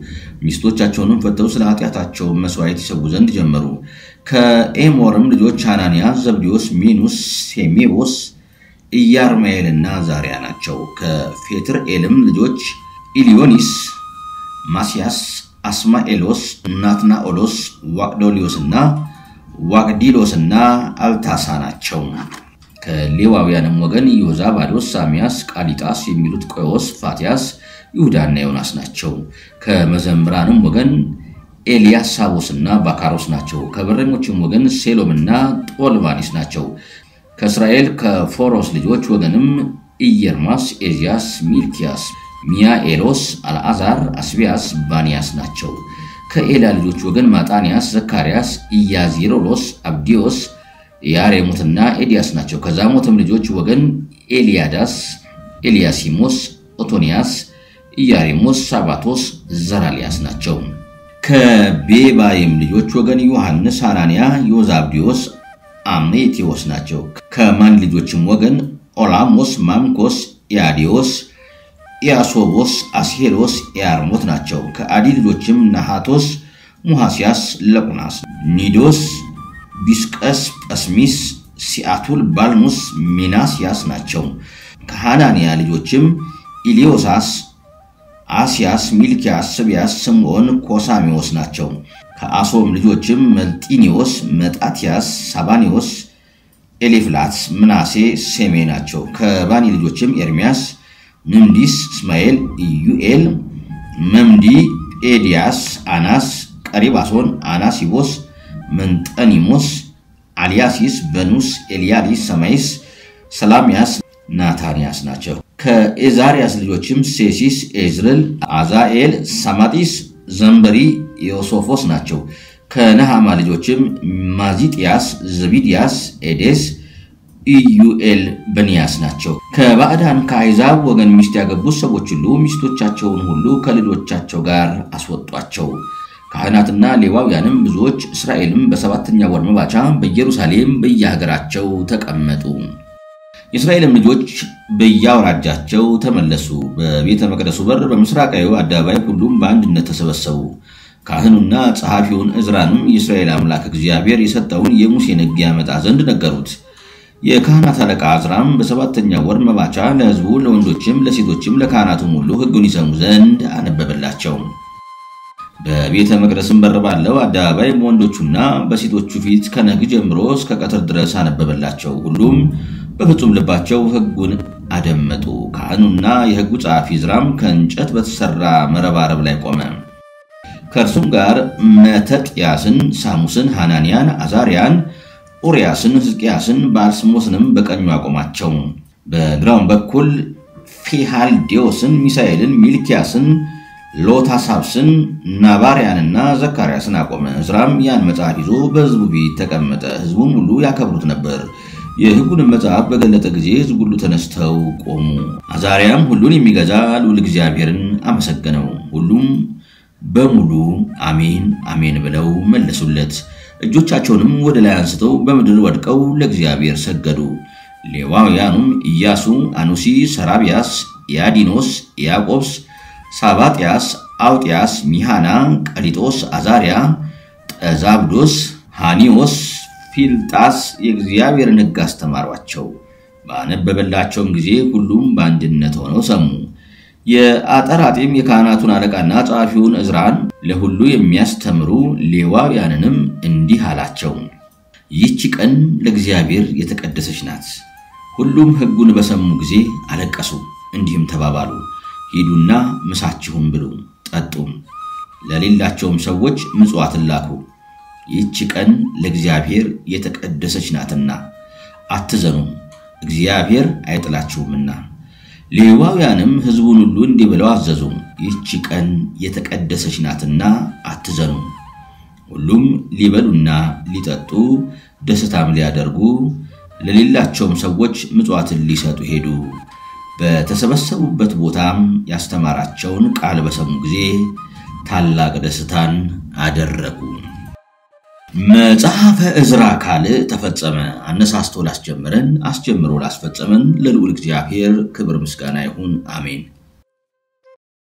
A: ሚስቶቻቸውንም ፈተው ስለ ኃጢአታቸው መስዋዕት ይሰዉ ዘንድ ጀመሩ። ከኤሞርም ልጆች ሐናንያ፣ ዘብዴዎስ፣ ሚኑስ፣ ሴሜቦስ፣ ኢያርማኤልና ዛሪያ ናቸው። ከፌትርኤልም ልጆች ኢሊዮኒስ፣ ማስያስ፣ አስማኤሎስ፣ ናትናኦሎስ፣ ዋቅዶሊዮስና ዋቅዲሎስና አልታሳ ናቸው። ከሌዋውያንም ወገን ዮዛባዶስ፣ ሳሚያስ፣ ቃሊጣስ የሚሉት ቆዮስ፣ ፋቲያስ፣ ይሁዳና ዮናስ ናቸው። ከመዘምራንም ወገን ኤልያሳቦስና ባካሮስ ናቸው። ከበረኞችም ወገን ሴሎምና ጦልባኒስ ናቸው። ከእስራኤል ከፎሮስ ልጆች ወገንም ኢየርማስ፣ ኤዚያስ፣ ሚልኪያስ፣ ሚያኤሎስ፣ አልዓዛር፣ አስቢያስ፣ ባንያስ ናቸው። ከኤላ ልጆች ወገን ማጣንያስ፣ ዘካርያስ፣ ኢያዚሮሎስ፣ አብዲዮስ፣ ያሬሙትና ኤዲያስ ናቸው። ከዛሞትም ልጆች ወገን ኤልያዳስ፣ ኤልያሲሞስ፣ ኦቶኒያስ፣ ኢያሪሞስ፣ ሳባቶስ፣ ዘራሊያስ ናቸው። ከቤባይም ልጆች ወገን ዮሐንስ፣ ሐናንያ፣ ዮዛብዲዮስ፣ አሜቴዎስ ናቸው። ከማን ልጆችም ወገን ኦላሞስ፣ ማምኮስ፣ ያዲዮስ፣ ያሶቦስ፣ አስሄሎስ፣ ያርሞት ናቸው። ከአዲ ልጆችም ናሃቶስ፣ ሙሐሲያስ፣ ለቁናስ፣ ኒዶስ፣ ቢስቀስ፣ ጳስሚስ፣ ሲአቱል፣ ባልሙስ፣ ሚናስያስ ናቸው። ከሐናንያ ልጆችም ኢሊዮሳስ፣ አሲያስ፣ ሚልኪያስ፣ ስቢያስ፣ ስምዖን፣ ኮሳሚዎስ ናቸው። ከአሶም ልጆችም መልጢኒዮስ፣ መጣቲያስ፣ ሳባኒዮስ፣ ኤሌፍላት፣ ምናሴ፣ ሴሜ ናቸው። ከባኒ ልጆችም ኤርሚያስ፣ ምምዲስ፣ እስማኤል፣ ኢዩኤል፣ መምዲ፣ ኤዲያስ፣ አናስ፣ ቀሪባሶን፣ አናሲቦስ፣ መንጠኒሞስ፣ አልያሲስ፣ በኑስ፣ ኤልያሊስ፣ ሰማይስ፣ ሰላሚያስ፣ ናታንያስ ናቸው። ከኤዛሪያስ ልጆችም ሴሲስ፣ ኤዝርል፣ አዛኤል፣ ሳማጢስ፣ ዘንበሪ፣ ዮሶፎስ ናቸው። ከነሃማ ልጆችም ማዚጥያስ፣ ዘቢዲያስ፣ ኤዴስ፣ ኢዩኤል፣ በንያስ ናቸው። ከባዕዳን ከአሕዛብ ወገን ሚስት ያገቡት ሰዎች ሁሉ ሚስቶቻቸውን ሁሉ ከልጆቻቸው ጋር አስወጧቸው። ካህናትና ሌዋውያንም ብዙዎች እስራኤልም በ7ኛ ወር መባቻ በኢየሩሳሌም በየሀገራቸው ተቀመጡ። የእስራኤልም ልጆች በያወራጃቸው ተመለሱ። በቤተ መቅደሱ በር በምስራቃዊ አደባባይ ሁሉም በአንድነት ተሰበሰቡ። ካህኑና ጸሐፊውን ዕዝራንም የእስራኤል አምላክ እግዚአብሔር የሰጠውን የሙሴን ሕግ ያመጣ ዘንድ ነገሩት። የካህናት አለቃ ዕዝራም በ7ኛ ወር መባቻ ለሕዝቡ ለወንዶችም ለሴቶችም ለካህናቱም ሁሉ ሕጉን ይሰሙ ዘንድ አነበበላቸው። በቤተ መቅደስም በር ባለው አደባባይ በወንዶቹና በሴቶቹ ፊት ከነግ ጀምሮ እስከ ቀትር ድረስ አነበበላቸው። ሁሉም በፍጹም ልባቸው ሕጉን አደመጡ። ካህኑና የሕጉ ጸሐፊ ዕዝራም ከእንጨት በተሰራ መረባረብ ላይ ቆመ። ከእርሱም ጋር መተቅያስን፣ ሳሙስን፣ ሐናንያን፣ አዛሪያን፣ ኡሪያስን፣ ሕዝቅያስን፣ ባልስሞስንም በቀኙ አቆማቸው። በግራውም በኩል ፊሃልዴዎስን፣ ሚሳኤልን፣ ሚልኪያስን፣ ሎታሳብስን፣ ናባሪያንና ዘካርያስን አቆመ። ዕዝራም ያን መጽሐፍ ይዞ በሕዝቡ ፊት ተቀመጠ። ሕዝቡም ሁሉ ያከብሩት ነበር። የሕጉን መጽሐፍ በገለጠ ጊዜ ሕዝቡ ሁሉ ተነስተው ቆሙ። አዛርያም ሁሉን የሚገዛ ልዑል እግዚአብሔርን አመሰገነው። ሁሉም በሙሉ አሜን አሜን ብለው መለሱለት። እጆቻቸውንም ወደ ላይ አንስተው በምድር ወድቀው ለእግዚአብሔር ሰገዱ። ሌዋውያኑም ኢያሱ፣ አኑሲ፣ ሰራብያስ፣ ያዲኖስ፣ ያቆብስ፣ ሳባጥያስ፣ አውጥያስ፣ ሚሃና፣ ቀሊጦስ፣ አዛርያ፣ ጠዛብዶስ፣ ሃኒዮስ፣ ፊልጣስ የእግዚአብሔርን ሕግ አስተማሯቸው። ባነበበላቸውም ጊዜ ሁሉም በአንድነት ሆነው ሰሙ። የአጠራጢም የካህናቱን አለቃና ጸሐፊውን ዕዝራን ለሁሉ የሚያስተምሩ ሌዋውያንንም እንዲህ አላቸው፣ ይህች ቀን ለእግዚአብሔር የተቀደሰች ናት። ሁሉም ሕጉን በሰሙ ጊዜ አለቀሱ፣ እንዲህም ተባባሉ፣ ሂዱና ምሳችሁን ብሉ ጠጡም፣ ለሌላቸውም ሰዎች ምጽዋትን ላኩ። ይህች ቀን ለእግዚአብሔር የተቀደሰች ናትና አትዘኑ፣ እግዚአብሔር አይጥላችሁምና። ሌዋውያንም ሕዝቡን ሁሉ እንዲህ ብለው አዘዙ፣ ይህች ቀን የተቀደሰች ናትና አትዘኑ። ሁሉም ሊበሉና ሊጠጡ ደስታም ሊያደርጉ ለሌላቸውም ሰዎች ምጽዋትን ሊሰጡ ሄዱ። በተሰበሰቡበት ቦታም ያስተማራቸውን ቃል በሰሙ ጊዜ ታላቅ ደስታን አደረጉ። መጽሐፈ ዕዝራ ካልዕ ተፈጸመ። አነሳስቶ ላስጀመረን አስጀምሮ ላስፈጸመን ለልዑል እግዚአብሔር ክብር ምስጋና ይሁን፣ አሜን።